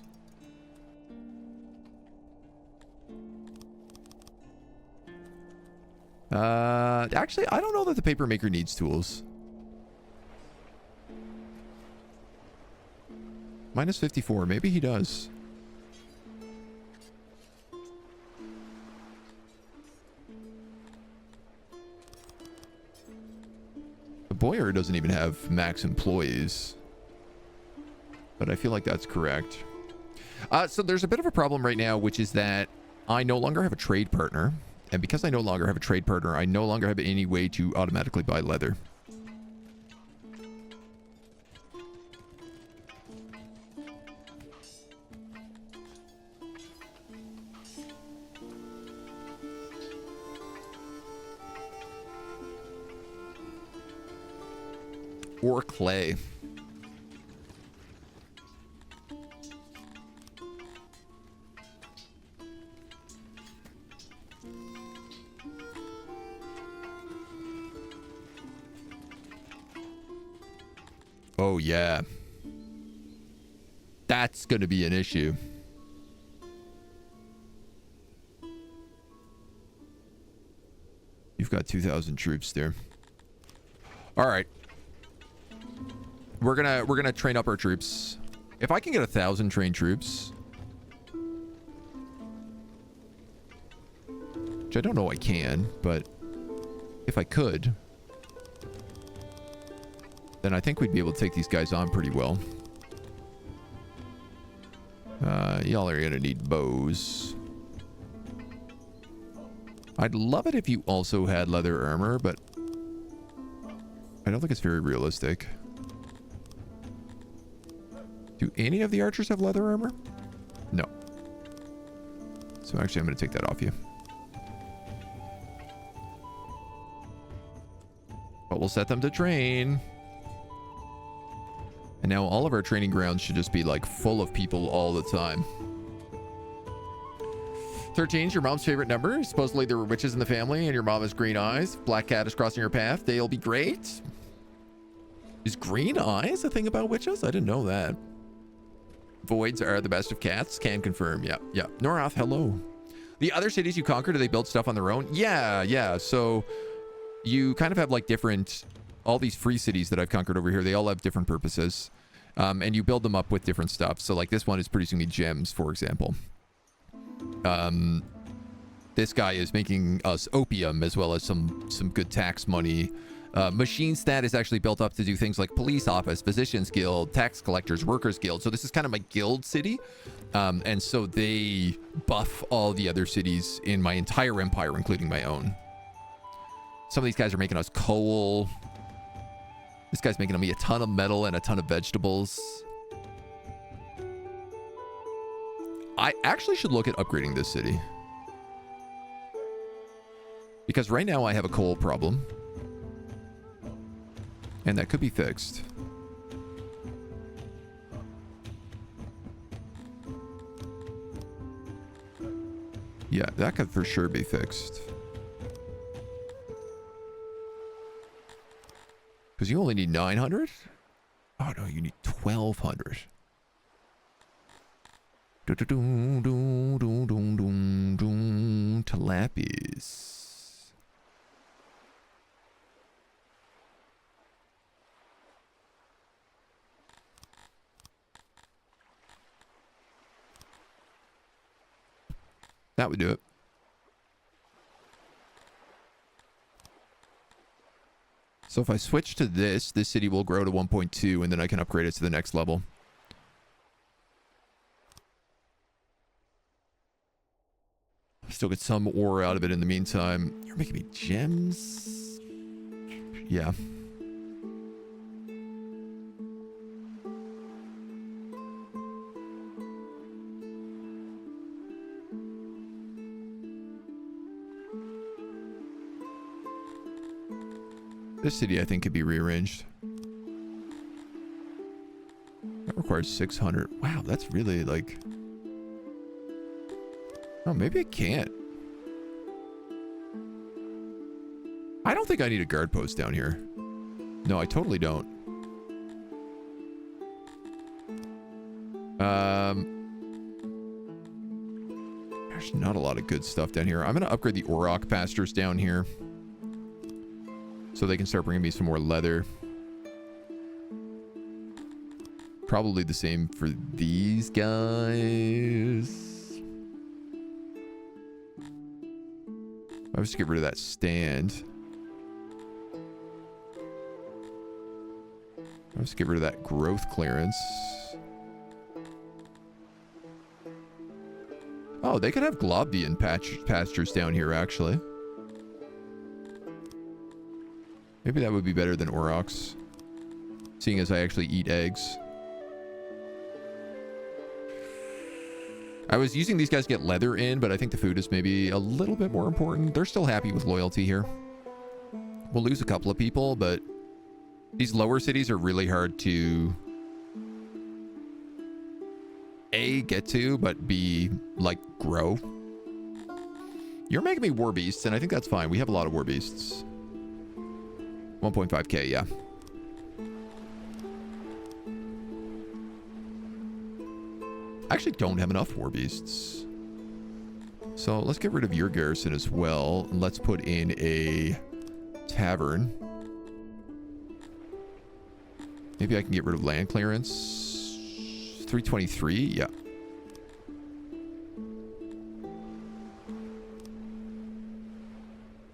Actually, I don't know that the paper maker needs tools. Minus 54. Maybe he does. The bowyer doesn't even have max employees. But I feel like that's correct. So there's a bit of a problem right now, which is that I no longer have a trade partner. And because I no longer have a trade partner, I no longer have any way to automatically buy leather. Or clay. Oh, yeah. That's going to be an issue. You've got 2,000 troops there. All right. We're gonna train up our troops. If I can get 1,000 trained troops, which I don't know I can, but if I could, then I think we'd be able to take these guys on pretty well. Y'all are gonna need bows. I'd love it if you also had leather armor, but I don't think it's very realistic. Do any of the archers have leather armor? No. So actually, I'm going to take that off you. But we'll set them to train. And now all of our training grounds should just be like full of people all the time. 13 is your mom's favorite number. Supposedly there were witches in the family and your mom has green eyes. Black cat is crossing your path. They'll be great. Is green eyes a thing about witches? I didn't know that. Voids are the best of cats. Can confirm. Yeah, yeah. Norath, hello. The other cities you conquer, do they build stuff on their own? Yeah. So you kind of have like different, all these free cities that I've conquered over here, they all have different purposes. And you build them up with different stuff. So like this one is producing me gems, for example. This guy is making us opium as well as some good tax money. Machine stat is actually built up to do things like police office, physicians guild, tax collectors, workers guild. So this is kind of my guild city. And so they buff all the other cities in my entire empire, including my own. Some of these guys are making us coal. This guy's making me a ton of metal and a ton of vegetables. I actually should look at upgrading this city. Because right now I have a coal problem. And that could be fixed. Yeah, that could for sure be fixed. Because you only need 900? Oh, no, you need 1,200. Tilapias. That would do it. So if I switch to this city will grow to 1.2, and then I can upgrade it to the next level. Still get some ore out of it in the meantime. You're making me gems? Yeah. This city, I think, could be rearranged. That requires 600. Wow, that's really like... Oh, maybe I can't. I don't think I need a guard post down here. No, I totally don't. There's not a lot of good stuff down here. I'm going to upgrade the Auroch pastures down here, so they can start bringing me some more leather. Probably the same for these guys. I was to get rid of that stand. I was to get rid of that growth clearance. Oh, they could have Globdian pastures down here, actually. Maybe that would be better than Aurochs, seeing as I actually eat eggs. I was using these guys to get leather in, but I think the food is maybe a little bit more important. They're still happy with loyalty here. We'll lose a couple of people, but these lower cities are really hard to A, get to, but B, like, grow. You're making me war beasts, and I think that's fine. We have a lot of war beasts. 1.5k, yeah. I actually don't have enough war beasts. So let's get rid of your garrison as well. And let's put in a tavern. Maybe I can get rid of land clearance. 323, yeah.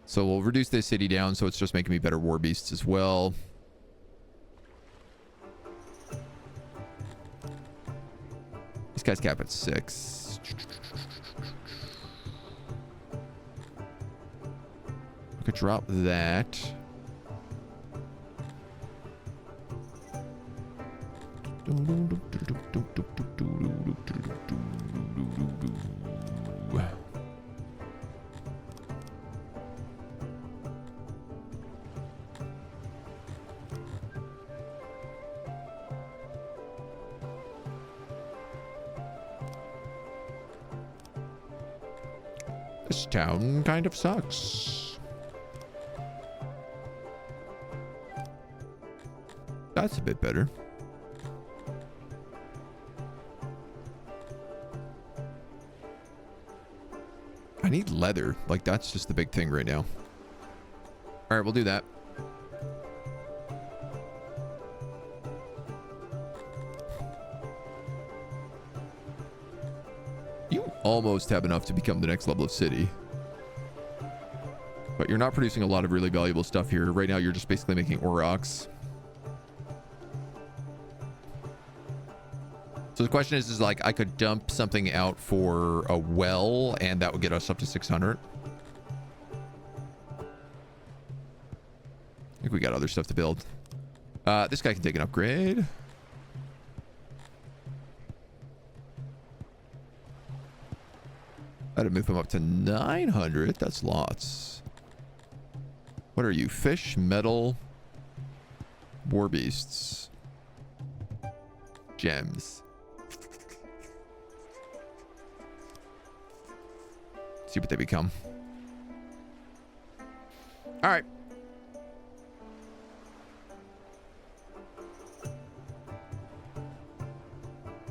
So we'll reduce this city down, so it's just making me better war beasts as well. This guy's cap at 6. I could drop that. This town kind of sucks. That's a bit better. I need leather. Like, that's just the big thing right now. All right, we'll do that. You almost have enough to become the next level of city. But you're not producing a lot of really valuable stuff here. Right now, you're just basically making Aurochs. So the question is like, I could dump something out for a well, and that would get us up to 600. I think we got other stuff to build. This guy can take an upgrade. That'd move him up to 900. That's lots. What are you? Fish, metal, war beasts, gems. See what they become. All right.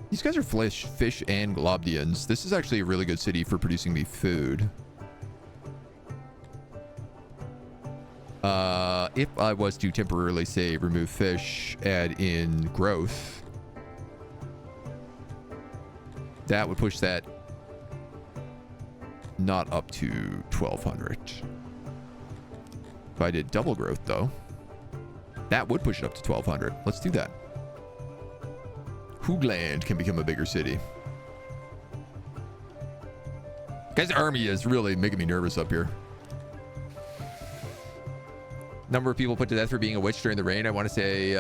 These guys are fish and globdians. This is actually a really good city for producing me food. If I was to temporarily, say, remove fish, add in growth, that would push that not up to 1,200. If I did double growth, though, that would push it up to 1,200. Let's do that. Hoogland can become a bigger city. Guy's army is really making me nervous up here. Number of people put to death for being a witch during the reign. I want to say,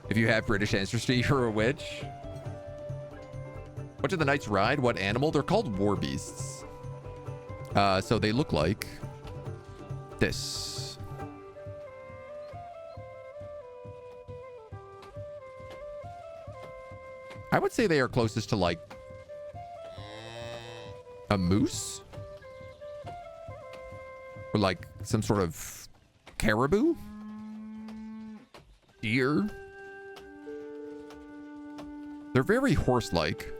if you have British ancestry, you're a witch. What do the knights ride? What animal? They're called war beasts. So they look like this. I would say they are closest to like a moose or like some sort of caribou, deer. They're very horse-like,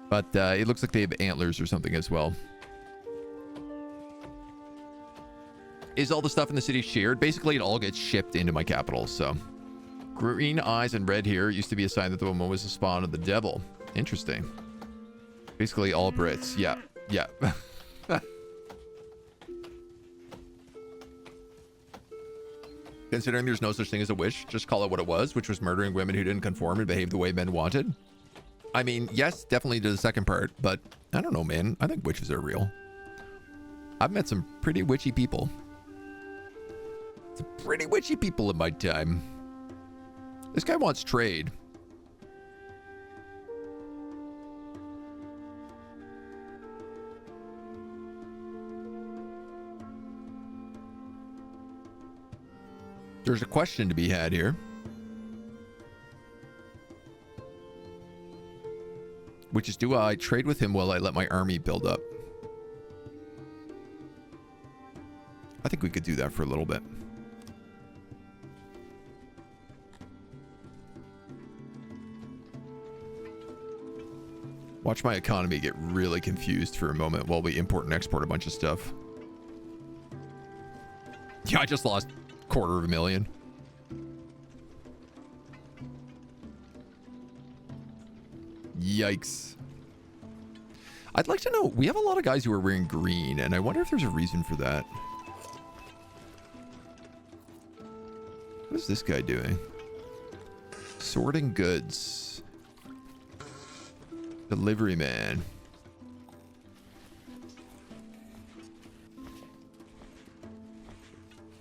but it looks like they have antlers or something as well. Is all the stuff in the city shared? Basically, it all gets shipped into my capital. So green eyes and red hair used to be a sign that the woman was the spawn of the devil. Interesting. Basically all Brits. Yeah. Considering there's no such thing as a witch, just call it what it was, which was murdering women who didn't conform and behave the way men wanted. I mean, yes, definitely to the second part, but I don't know, man. I think witches are real. I've met some pretty witchy people. Some pretty witchy people in my time. This guy wants trade. There's a question to be had here. Which is, do I trade with him while I let my army build up? I think we could do that for a little bit. Watch my economy get really confused for a moment while we import and export a bunch of stuff. Yeah, I just lost 250,000. Yikes. I'd like to know, we have a lot of guys who are wearing green, and I wonder if there's a reason for that. What is this guy doing? Sorting goods. Delivery man.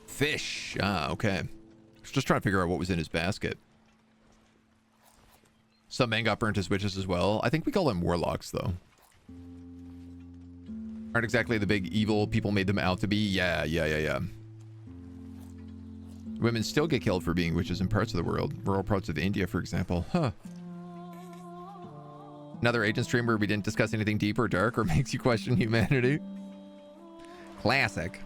Fish. Ah, okay. I was just trying to figure out what was in his basket. Some men got burnt as witches as well. I think we call them warlocks, though. Aren't exactly the big evil people made them out to be. Yeah. Women still get killed for being witches in parts of the world. Rural parts of India, for example. Huh. Another agent stream where we didn't discuss anything deep or dark or makes you question humanity. Classic.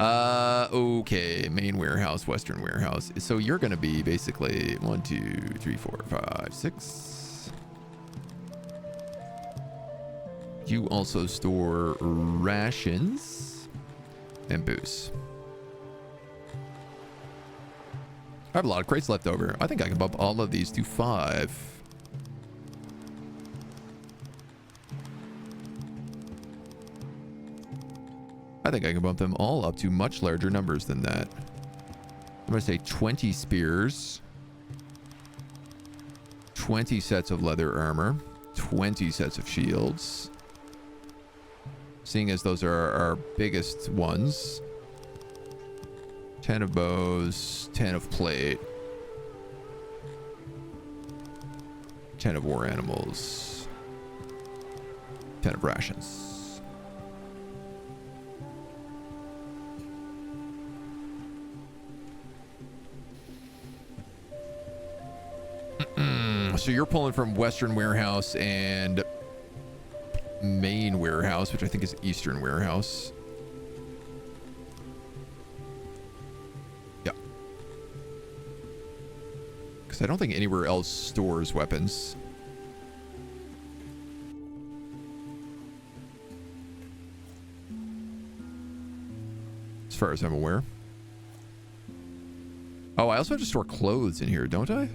Okay, main warehouse, western warehouse. So you're gonna be basically 1, 2, 3, 4, 5, 6. You also store rations and booze. I have a lot of crates left over. I think I can bump all of these to 5. I think I can bump them all up to much larger numbers than that. I'm going to say 20 spears, 20 sets of leather armor, 20 sets of shields. Seeing as those are our biggest ones. 10 of bows, 10 of plate, 10 of war animals, 10 of rations. So you're pulling from Western Warehouse and Main Warehouse, which I think is Eastern Warehouse. Yeah. Because I don't think anywhere else stores weapons. As far as I'm aware. Oh, I also have to store clothes in here, don't I?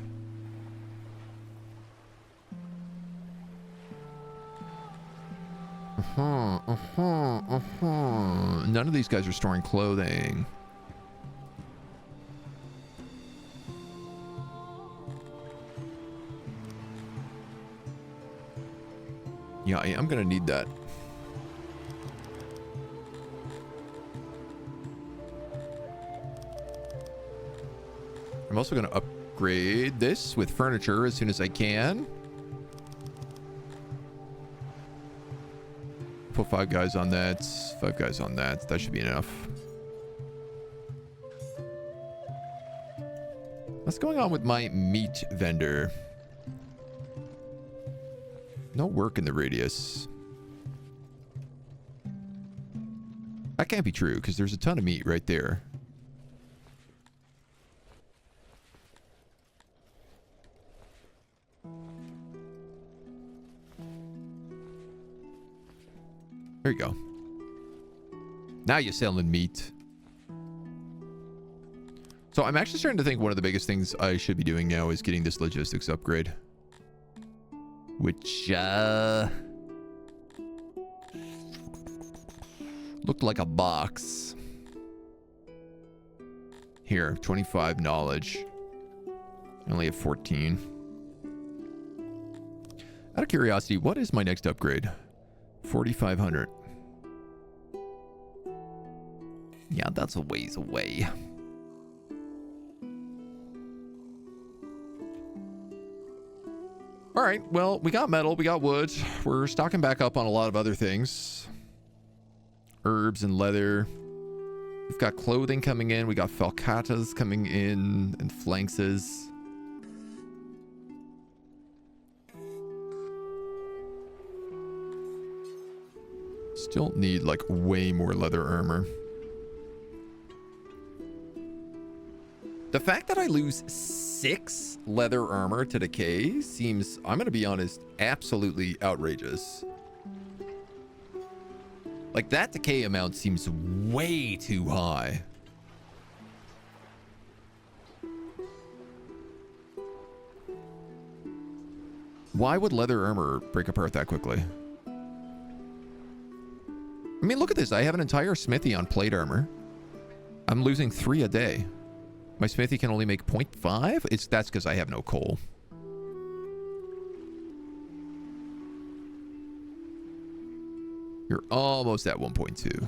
None of these guys are storing clothing. Yeah, I am gonna need that. I'm also gonna upgrade this with furniture as soon as I can. Put 5 guys on that. 5 guys on that. That should be enough. What's going on with my meat vendor? No work in the radius. That can't be true because there's a ton of meat right there. There you go. Now you're selling meat. So I'm actually starting to think one of the biggest things I should be doing now is getting this logistics upgrade. Which, looked like a box. Here, 25 knowledge. I only have 14. Out of curiosity, what is my next upgrade? 4,500. Yeah, that's a ways away. All right, well, we got metal, we got wood. We're stocking back up on a lot of other things. Herbs and leather. We've got clothing coming in. We got falcatas coming in and flanxes. Still need like way more leather armor. The fact that I lose 6 leather armor to decay seems, I'm going to be honest, absolutely outrageous. Like, that decay amount seems way too high. Why would leather armor break apart that quickly? I mean, look at this. I have an entire smithy on plate armor. I'm losing 3 a day. My smithy can only make 0.5? That's because I have no coal. You're almost at 1.2.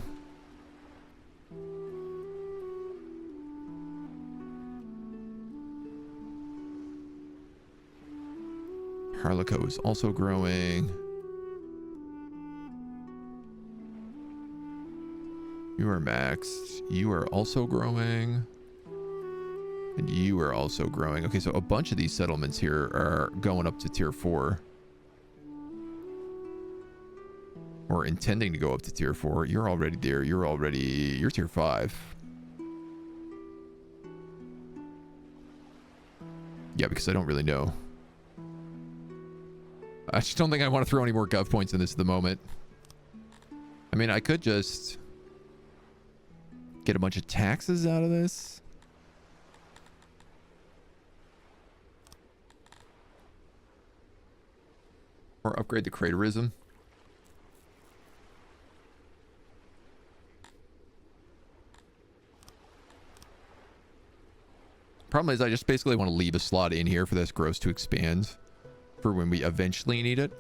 Harlequin is also growing. You are maxed. You are also growing. And you are also growing. Okay, so a bunch of these settlements here are going up to tier 4. Or intending to go up to tier 4. You're already there. You're tier 5. Yeah, because I don't really know. I just don't think I want to throw any more gov points in this at the moment. I mean, I could just get a bunch of taxes out of this. Or upgrade the craterism. Problem is, I just basically want to leave a slot in here for this gross to expand for when we eventually need it.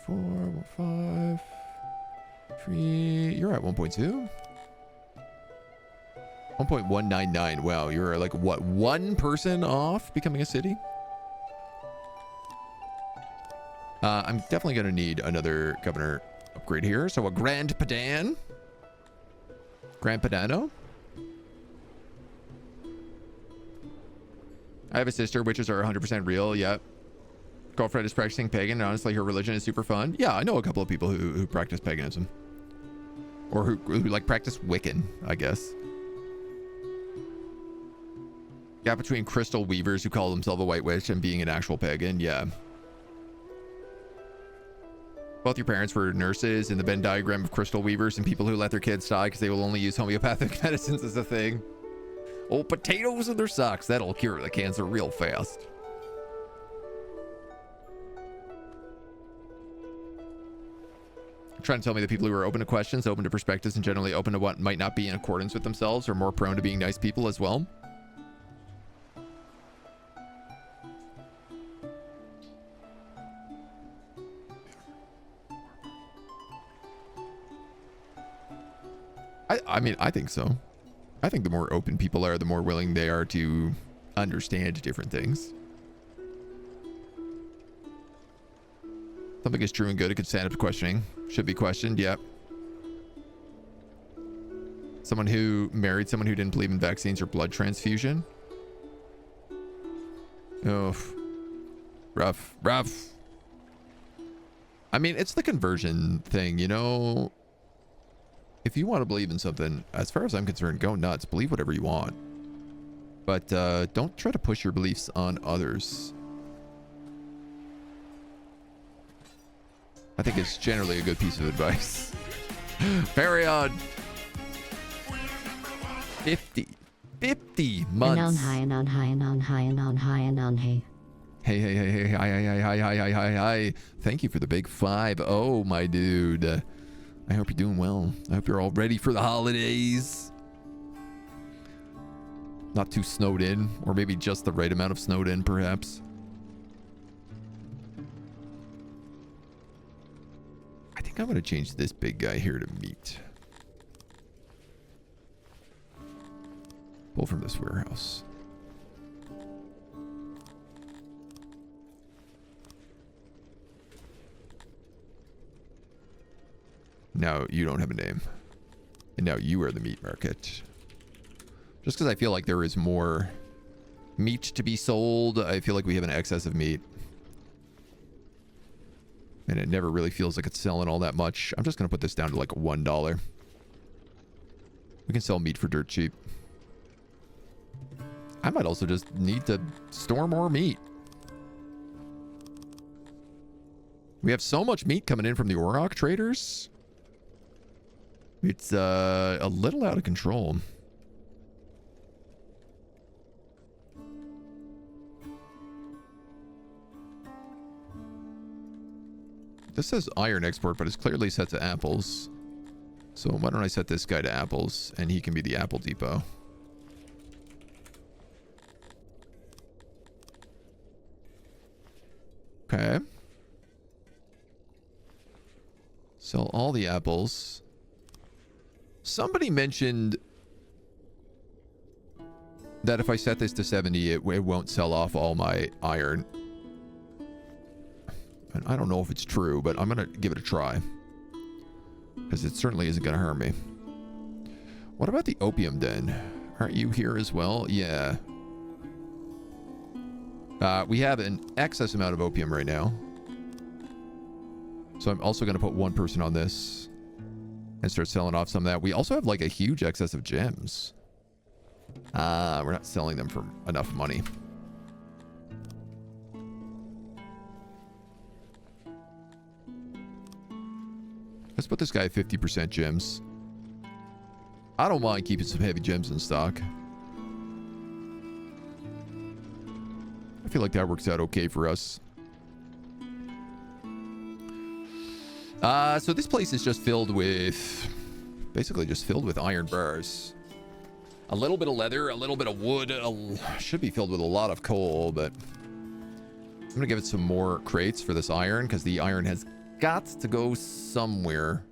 Four, 1, 5, 3. You're at 1.2. 1.199. Wow, you're like what, 1 person off becoming a city? I'm definitely gonna need another governor upgrade here. So a Grand Padan. Grand Padano? I have a sister. Witches are 100% real. Yep. Girlfriend is practicing pagan, and honestly, her religion is super fun. Yeah, I know a couple of people who practice paganism. Or who like practice Wiccan, I guess. Gap between crystal weavers who call themselves a white witch and being an actual pagan. Yeah. Both your parents were nurses in the Venn diagram of crystal weavers and people who let their kids die because they will only use homeopathic medicines as a thing. Oh, potatoes in their socks. That'll cure the cancer real fast. You're trying to tell me that people who are open to questions, open to perspectives, and generally open to what might not be in accordance with themselves are more prone to being nice people as well? I mean, I think so. I think the more open people are, the more willing they are to understand different things. Something is true and good. It could stand up to questioning. Should be questioned. Yep. Someone who married someone who didn't believe in vaccines or blood transfusion. Oh, rough. I mean, it's the conversion thing, you know. If you want to believe in something, as far as I'm concerned, go nuts. Believe whatever you want. But don't try to push your beliefs on others. I think it's generally a good piece of advice. Carry on. 50 months. Hey. Thank you for the big 5-0, my dude. I hope you're doing well. I hope you're all ready for the holidays. Not too snowed in, or maybe just the right amount of snowed in, perhaps. I think I'm going to change this big guy here to meat. Pull from this warehouse. Now you don't have a name. And now you are the meat market. Just because I feel like there is more meat to be sold, I feel like we have an excess of meat. And it never really feels like it's selling all that much. I'm just going to put this down to like $1. We can sell meat for dirt cheap. I might also just need to store more meat. We have so much meat coming in from the Orok traders. It's a little out of control. This says iron export, but it's clearly set to apples. So why don't I set this guy to apples, and he can be the apple depot. Okay. Sell all the apples. Somebody mentioned that if I set this to 70, it won't sell off all my iron. And I don't know if it's true, but I'm going to give it a try. Because it certainly isn't going to harm me. What about the opium den? Aren't you here as well? Yeah. We have an excess amount of opium right now. So I'm also going to put one person on this. And start selling off some of that. We also have like a huge excess of gems. We're not selling them for enough money. Let's put this guy at 50% gems. I don't mind keeping some heavy gems in stock. I feel like that works out okay for us. So this place is just filled with, basically just filled with iron bars. A little bit of leather, a little bit of wood. Should be filled with a lot of coal, but I'm going to give it some more crates for this iron because the iron has got to go somewhere.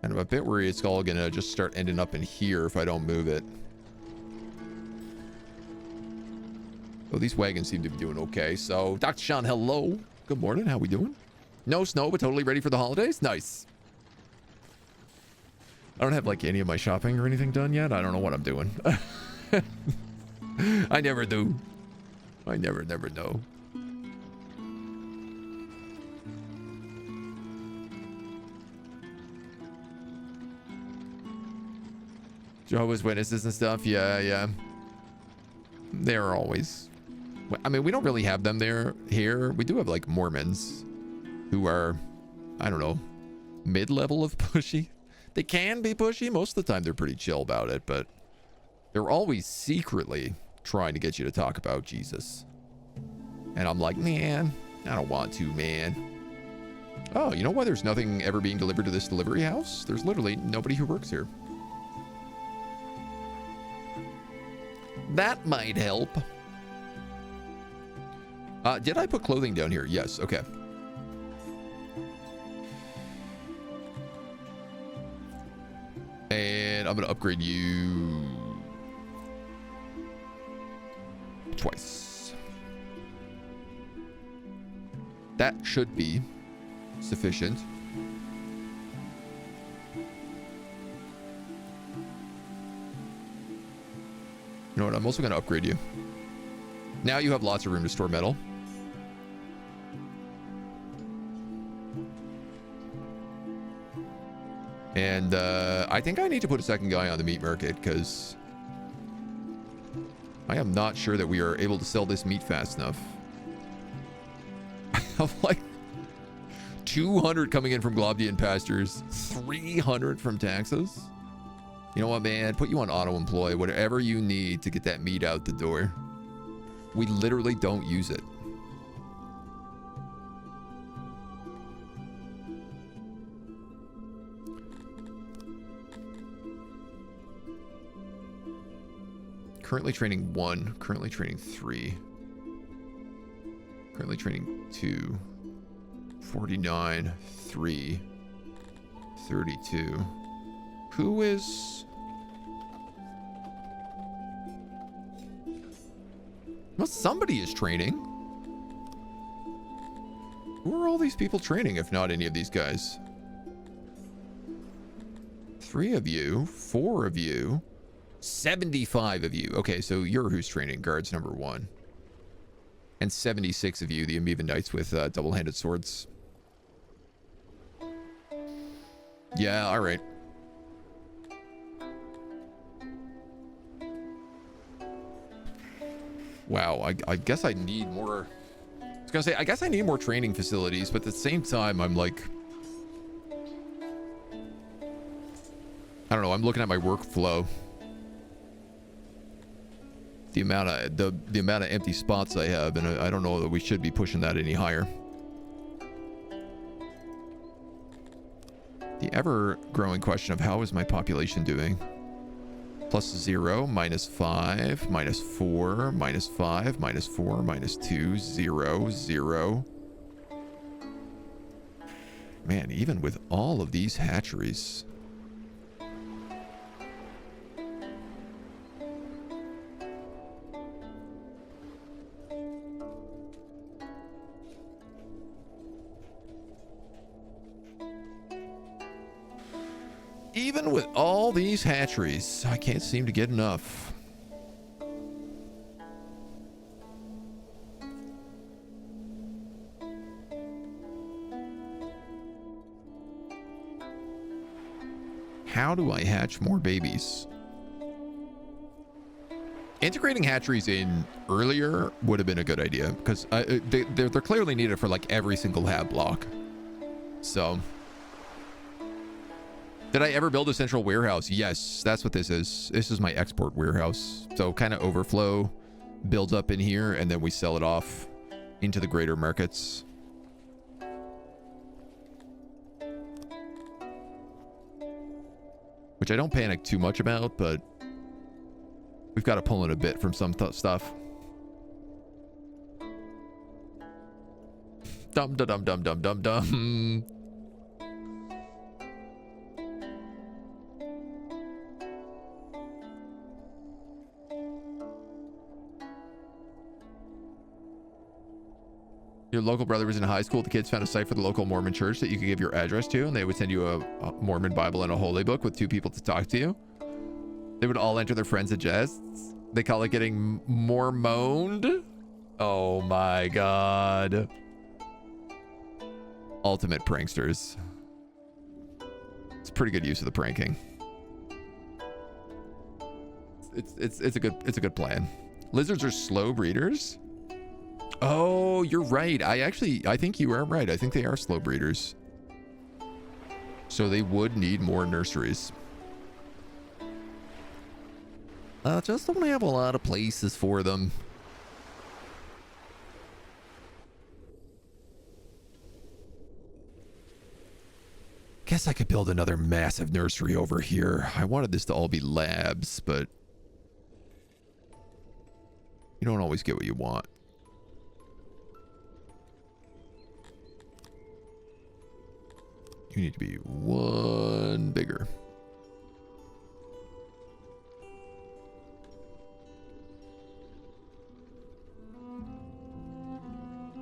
And I'm a bit worried it's all going to just start ending up in here if I don't move it. Oh, these wagons seem to be doing okay. So, Dr. Sean, hello. Good morning. How we doing? No snow, but totally ready for the holidays. Nice. I don't have like any of my shopping or anything done yet. I don't know what I'm doing. I never do. I never know. Jehovah's Witnesses and stuff. Yeah. They're always... I mean, we don't really have them here. We do have like Mormons who are, I don't know, mid-level of pushy. They can be pushy. Most of the time they're pretty chill about it, but they're always secretly trying to get you to talk about Jesus. And I'm like, man, I don't want to, man. Oh, you know why there's nothing ever being delivered to this delivery house? There's literally nobody who works here. That might help. Did I put clothing down here? Yes. Okay. And I'm going to upgrade you twice. That should be sufficient. You know what? I'm also going to upgrade you. Now you have lots of room to store metal. And I think I need to put a second guy on the meat market because I am not sure that we are able to sell this meat fast enough. I have like 200 coming in from Globdian pastures, 300 from taxes. You know what, man? Put you on auto employ, whatever you need to get that meat out the door. We literally don't use it. Currently training 1, currently training 3. Currently training 2. 49, 3, 32. Who is... Well, somebody is training. Who are all these people training, if not any of these guys? 3 of you, 4 of you, 75 of you. Okay, so you're who's training, guards number 1. And 76 of you, the Amoeba Knights with double-handed swords. Yeah, all right. Wow, I guess I need more... I was gonna say, I guess I need more training facilities, but at the same time, I'm like... I don't know, I'm looking at my workflow. The amount of empty spots I have, and I don't know that we should be pushing that any higher. The ever-growing question of how is my population doing? +0, -5, -4, -5, -4, -2, 0, 0. Man, even with all of these hatcheries. Even with all these hatcheries, I can't seem to get enough. How do I hatch more babies? Integrating hatcheries in earlier would have been a good idea because they're clearly needed for like every single hab block. So... Did I ever build a central warehouse? Yes, that's what this is. This is my export warehouse. So kind of overflow builds up in here and then we sell it off into the greater markets. Which I don't panic too much about, but we've got to pull in a bit from some stuff. Dum dum dum dum dum dum. Your local brother was in high school. The kids found a site for the local Mormon church that you could give your address to, and they would send you a Mormon Bible and a holy book with 2 people to talk to you. They would all enter their friends' addresses. They call it getting Mormoned. Oh my god. Ultimate pranksters. It's pretty good use of the pranking. It's a good plan. Lizards are slow breeders. Oh, you're right. I think you are right. I think they are slow breeders. So they would need more nurseries. Just don't have a lot of places for them. Guess I could build another massive nursery over here. I wanted this to all be labs, but you don't always get what you want. You need to be one bigger.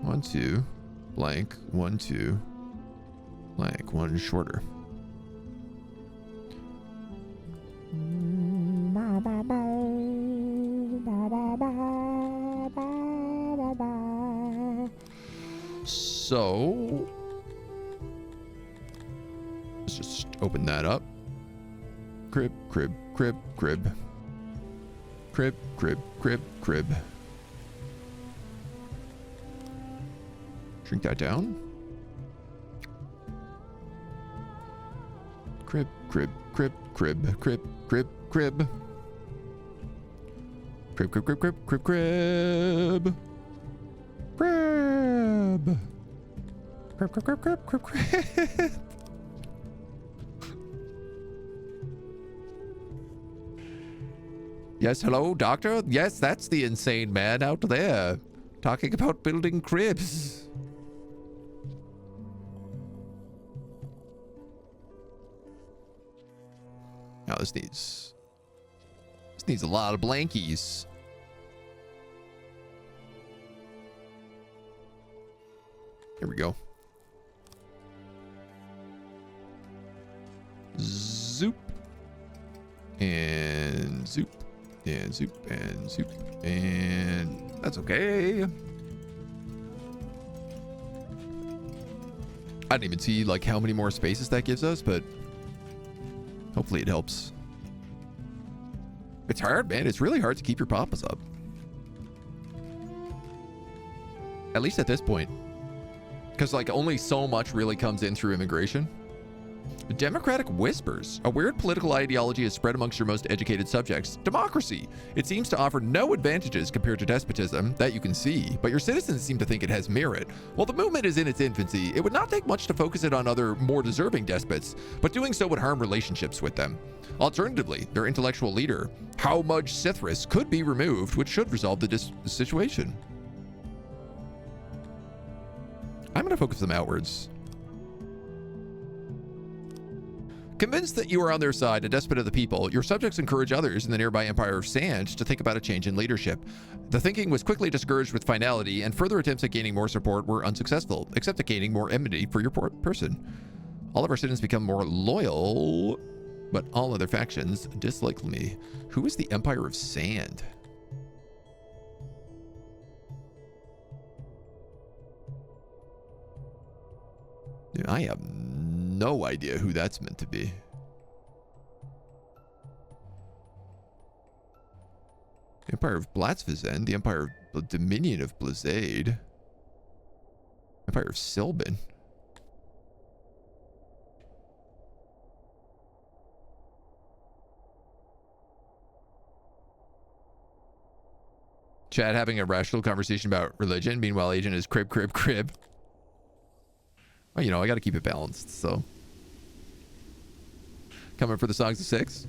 One, two, blank, 1, 2, blank, 1 shorter. So let's just open that up. Crib, crib, crib, crib. Crib, crib, crib, crib. Shrink that down. Crib, crib, crib, crib, crib, crib, crib. Crib, crib, crib, crib, crib, crib. Crib. Crib, crib, crib, crib, crib, crib. Yes, hello, doctor? Yes, that's the insane man out there talking about building cribs. Now this needs a lot of blankies. Here we go. Zoop. And zoop. And zoop. And zoop. And that's okay. I didn't even see like how many more spaces that gives us, but hopefully it helps. It's hard, man. It's really hard to keep your papas up. At least at this point. Because like only so much really comes in through immigration. Democratic whispers. A weird political ideology is spread amongst your most educated subjects. Democracy. It seems to offer no advantages compared to despotism, that you can see, but your citizens seem to think it has merit. While the movement is in its infancy, it would not take much to focus it on other, more deserving despots, but doing so would harm relationships with them. Alternatively, their intellectual leader, Haumudge Sithris, could be removed, which should resolve the situation. I'm going to focus them outwards. Convinced that you are on their side, a despot of the people, your subjects encourage others in the nearby Empire of Sand to think about a change in leadership. The thinking was quickly discouraged with finality, and further attempts at gaining more support were unsuccessful, except at gaining more enmity for your person. All of our citizens become more loyal, but all other factions dislike me. Who is the Empire of Sand? Dude, I have no idea who that's meant to be. The Empire of Blatzvizen, the Empire of the Dominion of Blizzade, Empire of Silbin. Chad having a rational conversation about religion. Meanwhile, Agent is crib, crib, crib. Well, you know, I got to keep it balanced, so. Coming for the Songs of Syx.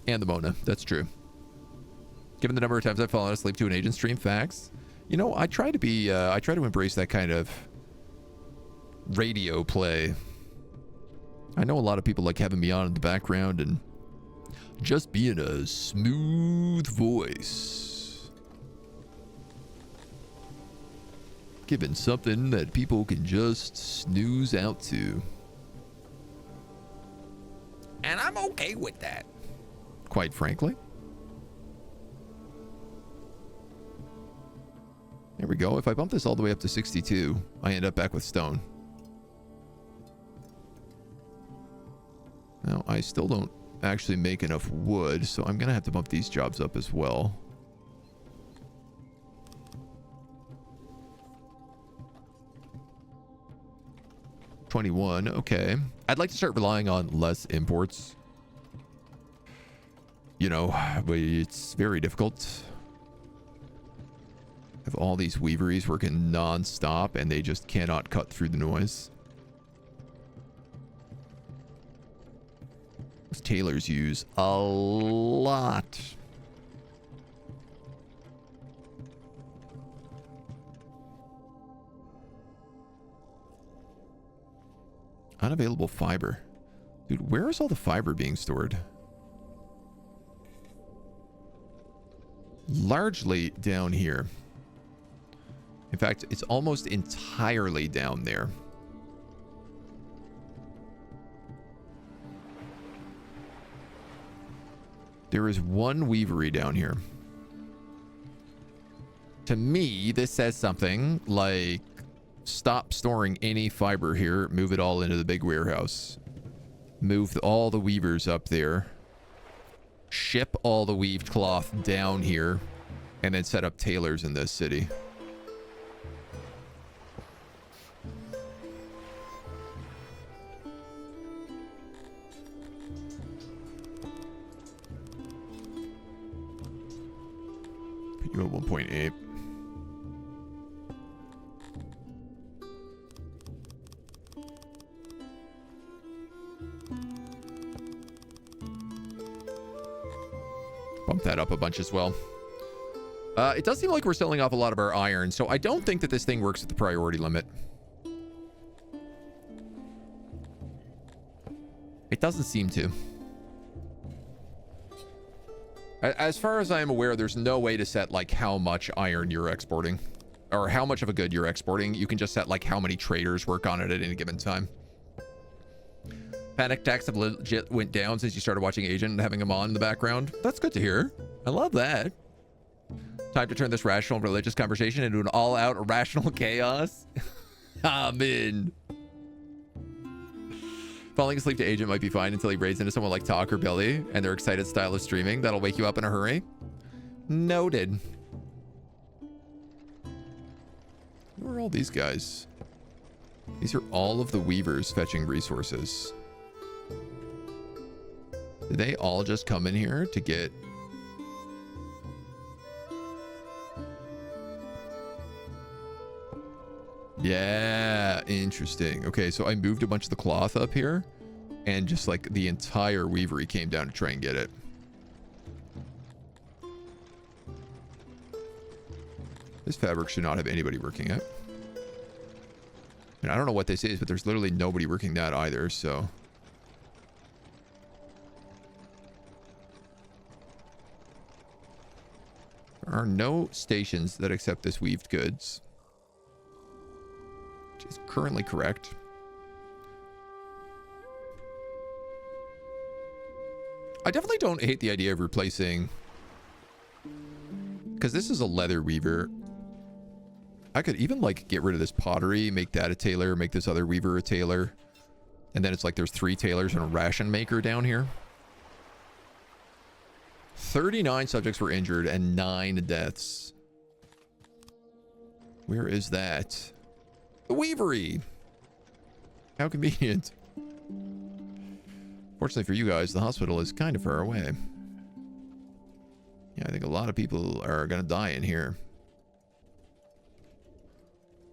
And the Mona. That's true. Given the number of times I've fallen asleep to an agent stream, facts. You know, I try to embrace that kind of radio play. I know a lot of people like having me on in the background and just being a smooth voice. Given something that people can just snooze out to. And I'm okay with that, quite frankly. There we go. If I bump this all the way up to 62, I end up back with stone. Now, I still don't actually make enough wood, so I'm going to have to bump these jobs up as well. $21, okay. I'd like to start relying on less imports. You know, but it's very difficult. Have all these weaveries working non-stop and they just cannot cut through the noise. Those tailors use a lot. Unavailable fiber. Dude, where is all the fiber being stored? Largely down here. In fact, it's almost entirely down there. There is one weavery down here. To me, this says something like, stop storing any fiber here, move it all into the big warehouse. Move all the weavers up there. Ship all the weaved cloth down here. And then set up tailors in this city. Put you at 1.8. Bump that up a bunch as well. It does seem like we're selling off a lot of our iron, so I don't think that this thing works at the priority limit. It doesn't seem to. As far as I am aware, there's no way to set like how much iron you're exporting or how much of a good you're exporting. You can just set like how many traders work on it at any given time. Panic attacks have legit went down since you started watching Agent and having him on in the background. That's good to hear. I love that. Time to turn this rational religious conversation into an all-out irrational chaos. Amen. Falling asleep to Agent might be fine until he raids into someone like Talk or Billy and their excited style of streaming. That'll wake you up in a hurry. Noted. Who are all these guys? These are all of the weavers fetching resources. Did they all just come in here to get... Yeah, interesting. Okay, so I moved a bunch of the cloth up here, and just like the entire weavery came down to try and get it. This fabric should not have anybody working it. And I don't know what this is, but there's literally nobody working that either, so... There are no stations that accept this weaved goods. Which is currently correct. I definitely don't hate the idea of replacing... Because this is a leather weaver. I could even like get rid of this pottery, make that a tailor, make this other weaver a tailor. And then it's like there's 3 tailors and a ration maker down here. 39 subjects were injured and 9 deaths. Where is that? The weavery. How convenient. Fortunately for you guys, the hospital is kind of far away. Yeah, I think a lot of people are gonna die in here.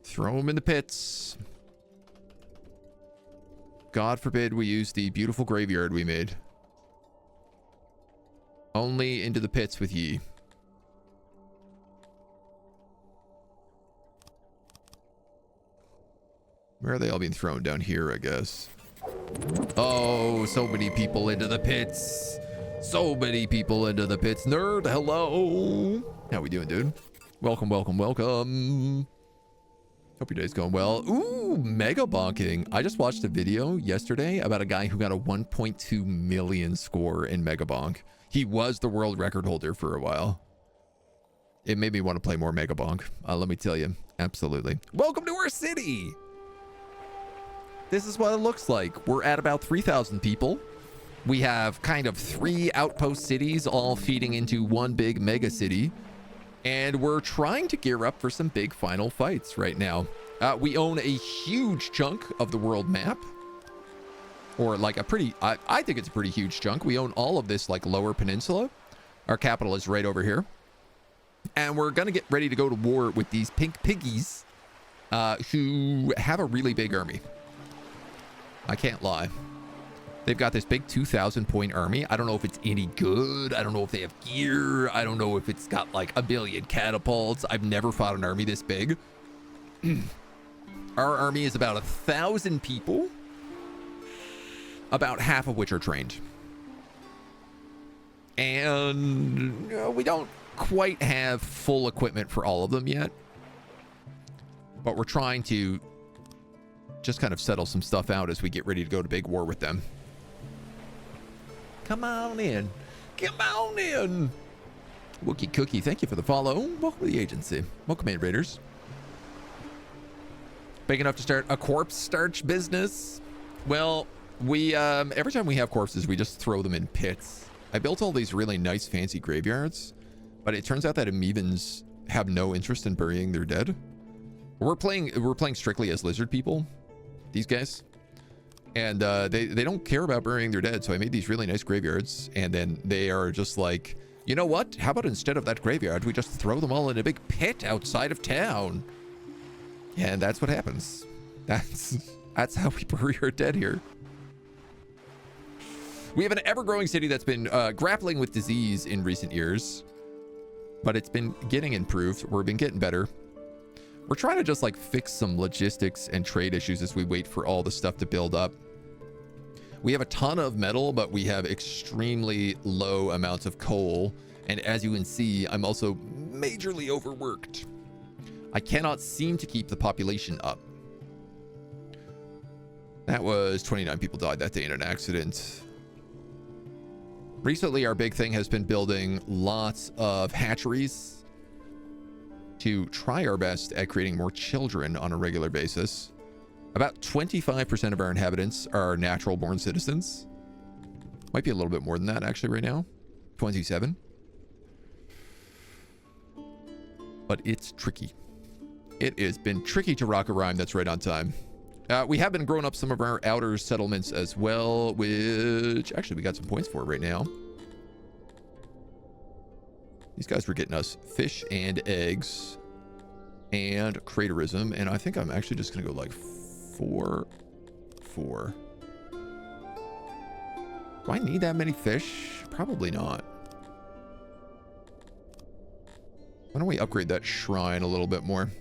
Throw them in the pits. God forbid we use the beautiful graveyard we made. Only into the pits with ye. Where are they all being thrown? Down here, I guess. Oh, so many people into the pits. So many people into the pits. Nerd, hello. How we doing, dude? Welcome, welcome, welcome. Hope your day's going well. Ooh, mega bonking. I just watched a video yesterday about a guy who got a 1.2 million score in mega bonk. He was the world record holder for a while. It made me want to play more mega bonk. Let me tell you. Absolutely. Welcome to our city. This is what it looks like. We're at about 3,000 people. We have kind of 3 outpost cities all feeding into one big mega city. And we're trying to gear up for some big final fights right now. We own a huge chunk of the world map. Or like a pretty, I think it's a pretty huge chunk. We own all of this like lower peninsula. Our capital is right over here. And we're going to get ready to go to war with these pink piggies who have a really big army. I can't lie. They've got this big 2,000 point army. I don't know if it's any good. I don't know if they have gear. I don't know if it's got like a billion catapults. I've never fought an army this big. Our army is about 1,000 people, about half of which are trained. And we don't quite have full equipment for all of them yet. But we're trying to just kind of settle some stuff out as we get ready to go to big war with them. Come on in. Come on in. Wookie Cookie, thank you for the follow. Welcome to the agency. Welcome in, Raiders. Big enough to start a corpse starch business? Well, we every time we have corpses, we just throw them in pits. I built all these really nice fancy graveyards, but it turns out that Amevans have no interest in burying their dead. We're playing strictly as lizard people, these guys. And they don't care about burying their dead, so I made these really nice graveyards, and then they are just like, you know what? How about instead of that graveyard, we just throw them all in a big pit outside of town? And that's what happens. That's how we bury our dead here. We have an ever-growing city that's been grappling with disease in recent years, but it's been getting improved. We've been getting better. We're trying to just like fix some logistics and trade issues as we wait for all the stuff to build up. We have a ton of metal, but we have extremely low amounts of coal. And as you can see, I'm also majorly overworked. I cannot seem to keep the population up. That was 29 people died that day in an accident. Recently, our big thing has been building lots of hatcheries to try our best at creating more children on a regular basis. About 25% of our inhabitants are natural born citizens. Might be a little bit more than that actually right now. 27. But it's tricky. It has been tricky to rock a rhyme that's right on time. We have been growing up some of our outer settlements as well, which actually we got some points for right now. These guys were getting us fish and eggs and craterism, and I think I'm actually just gonna go like 4. Do I need that many fish? Probably not. Why don't we upgrade that shrine a little bit more?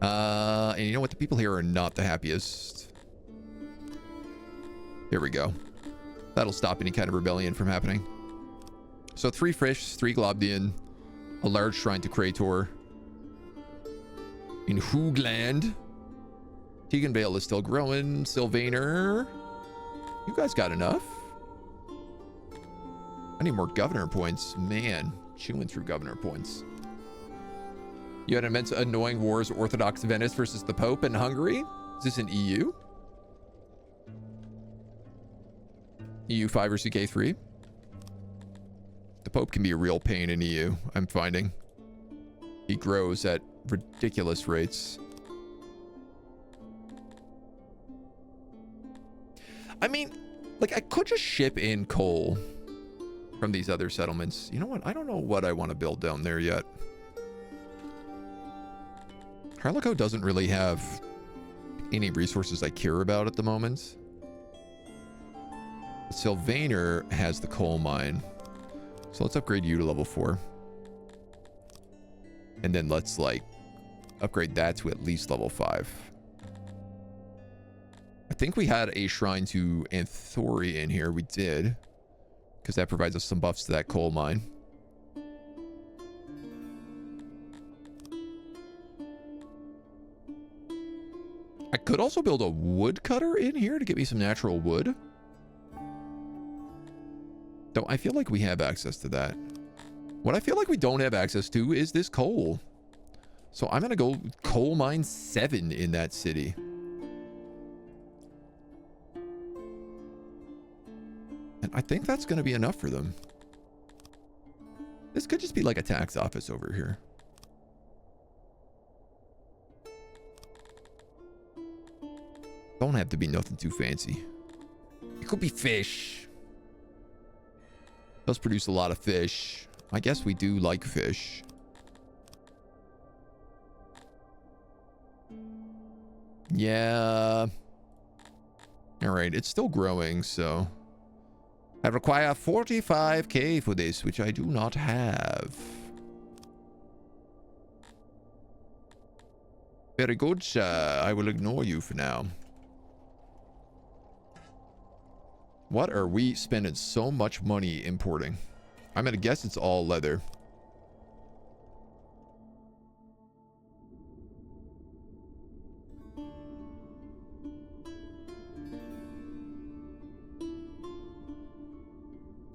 And you know what? The people here are not the happiest. There we go. That'll stop any kind of rebellion from happening. So 3 fish, 3 globdian, a large shrine to Krator. In Hoogland. Tegan Vale is still growing. Sylvaner. You guys got enough? I need more governor points. Man, chewing through governor points. You had immense annoying wars, Orthodox Venice versus the Pope in Hungary. Is this an EU? EU5 or UK3? The Pope can be a real pain in EU, I'm finding. He grows at ridiculous rates. I mean, like, I could just ship in coal from these other settlements. You know what? I don't know what I want to build down there yet. Harlequin doesn't really have any resources I care about at the moment. Sylvaner has the coal mine. So let's upgrade you to level 4. And then let's like upgrade that to at least level 5. I think we had a shrine to Anthori in here. We did. Because that provides us some buffs to that coal mine. I could also build a woodcutter in here to get me some natural wood. Though I feel like we have access to that. What I feel like we don't have access to is this coal. So I'm going to go coal mine 7 in that city. And I think that's going to be enough for them. This could just be like a tax office over here. Don't have to be nothing too fancy. It could be fish. Does produce a lot of fish. I guess we do like fish. Yeah. All right, it's still growing, so I require 45k for this, which I do not have. Very good, sir. I will ignore you for now. What are we spending so much money importing? I'm gonna guess it's all leather.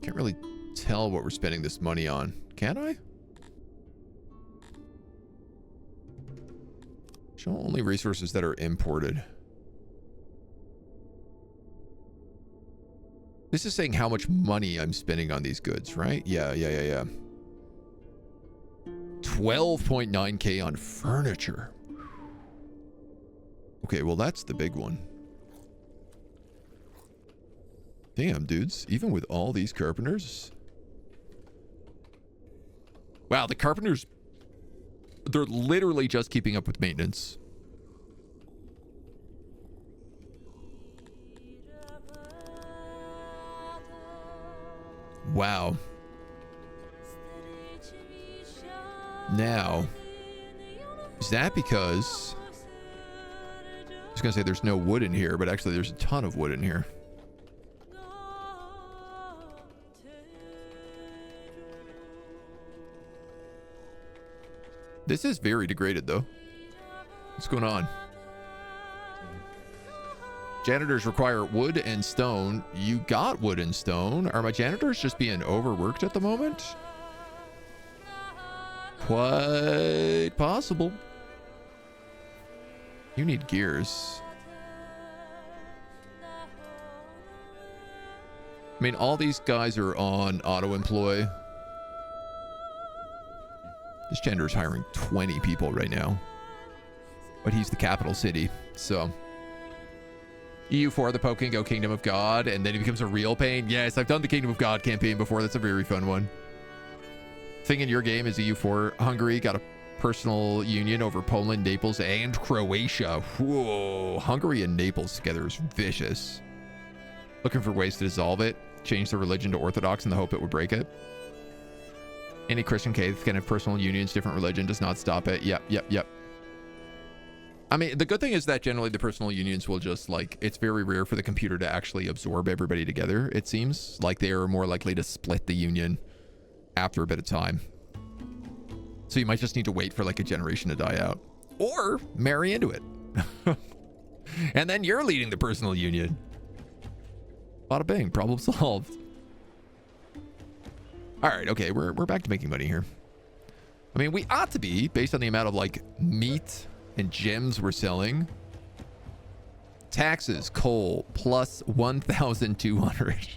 Can't really tell what we're spending this money on. Can I? Show only resources that are imported. This is saying how much money I'm spending on these goods, right? Yeah. 12.9k on furniture. Okay, well, that's the big one. Damn, dudes. Even with all these carpenters. Wow, the carpenters, they're literally just keeping up with maintenance. Wow. Now, is that because I was gonna say there's no wood in here, but actually there's a ton of wood in here. This is very degraded though. What's going on? Janitors require wood and stone. You got wood and stone. Are my janitors just being overworked at the moment? Quite possible. You need gears. I mean, all these guys are on auto-employ. This janitor's hiring 20 people right now. But he's the capital city, so... EU4, the Poke can go Kingdom of God, and then he becomes a real pain. Yes, I've done the Kingdom of God campaign before. That's a very fun one. Thing in your game is EU4. Hungary got a personal union over Poland, Naples, and Croatia. Whoa. Hungary and Naples together is vicious. Looking for ways to dissolve it. Change the religion to Orthodox in the hope it would break it. Any Christian faith can have personal unions. Different religion does not stop it. Yep. I mean, the good thing is that generally the personal unions will just, like, it's very rare for the computer to actually absorb everybody together, it seems. Like, they are more likely to split the union after a bit of time. So you might just need to wait for, like, a generation to die out. Or marry into it. And then you're leading the personal union. Bada bing, problem solved. All right, okay, we're back to making money here. I mean, we ought to be, based on the amount of, like, meat and gems we're selling. Taxes, coal, plus 1,200.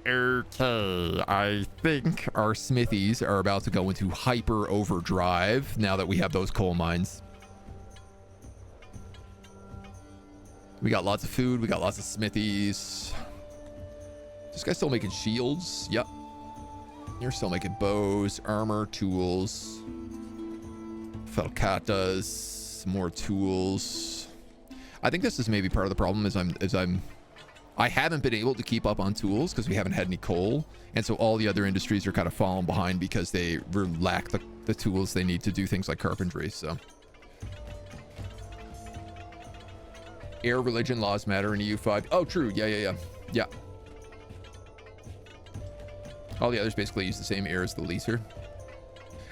Okay, I think our smithies are about to go into hyper overdrive now that we have those coal mines. We got lots of food, we got lots of smithies. This guy's still making shields. Yep. You're still making bows, armor, tools. Falcatas, more tools. I think this is maybe part of the problem is I haven't been able to keep up on tools because we haven't had any coal, and so all the other industries are kind of falling behind because they lack the tools they need to do things like carpentry. So air, religion, laws matter in EU5. Oh, true. Yeah. All the others basically use the same air as the leaser.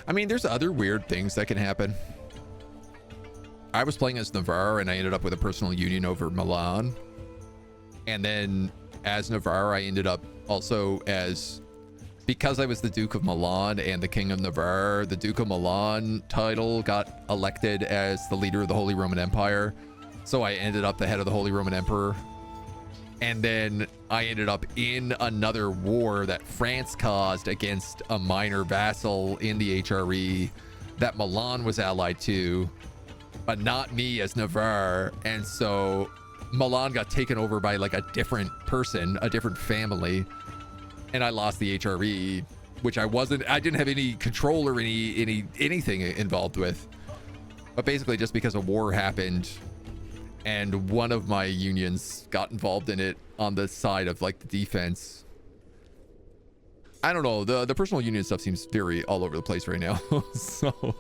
I mean, there's other weird things that can happen. I was playing as Navarre, and I ended up with a personal union over Milan. And then as Navarre, I ended up also as, because I was the Duke of Milan and the King of Navarre, the Duke of Milan title got elected as the leader of the Holy Roman Empire. So I ended up the head of the Holy Roman Emperor. And then I ended up in another war that France caused against a minor vassal in the HRE that Milan was allied to, but not me as Navarre. And so Milan got taken over by like a different person, a different family, and I lost the HRE, which I didn't have any control or anything involved with. But basically just because a war happened and one of my unions got involved in it on the side of like the defense. I don't know, the personal union stuff seems very all over the place right now. So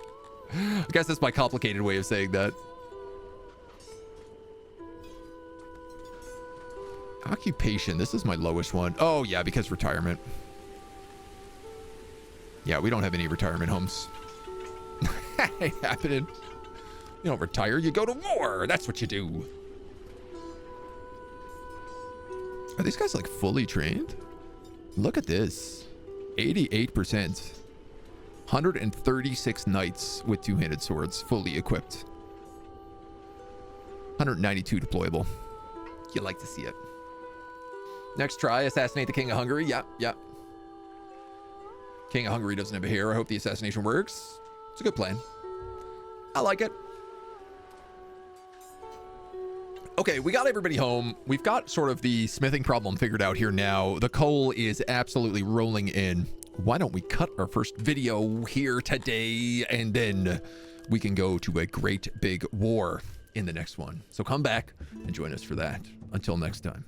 I guess that's my complicated way of saying that. Occupation, this is my lowest one. Oh yeah, because retirement. Yeah, we don't have any retirement homes. Ain't happening. You don't retire, you go to war. That's what you do. Are these guys like fully trained? Look at this. 88%. 136 knights with two-handed swords, fully equipped. 192 deployable. You like to see it. Next try, assassinate the King of Hungary. Yeah. King of Hungary doesn't have a hair. I hope the assassination works. It's a good plan. I like it. Okay, we got everybody home. We've got sort of the smithing problem figured out here now. The coal is absolutely rolling in. Why don't we cut our first video here today, and then we can go to a great big war in the next one. So come back and join us for that. Until next time.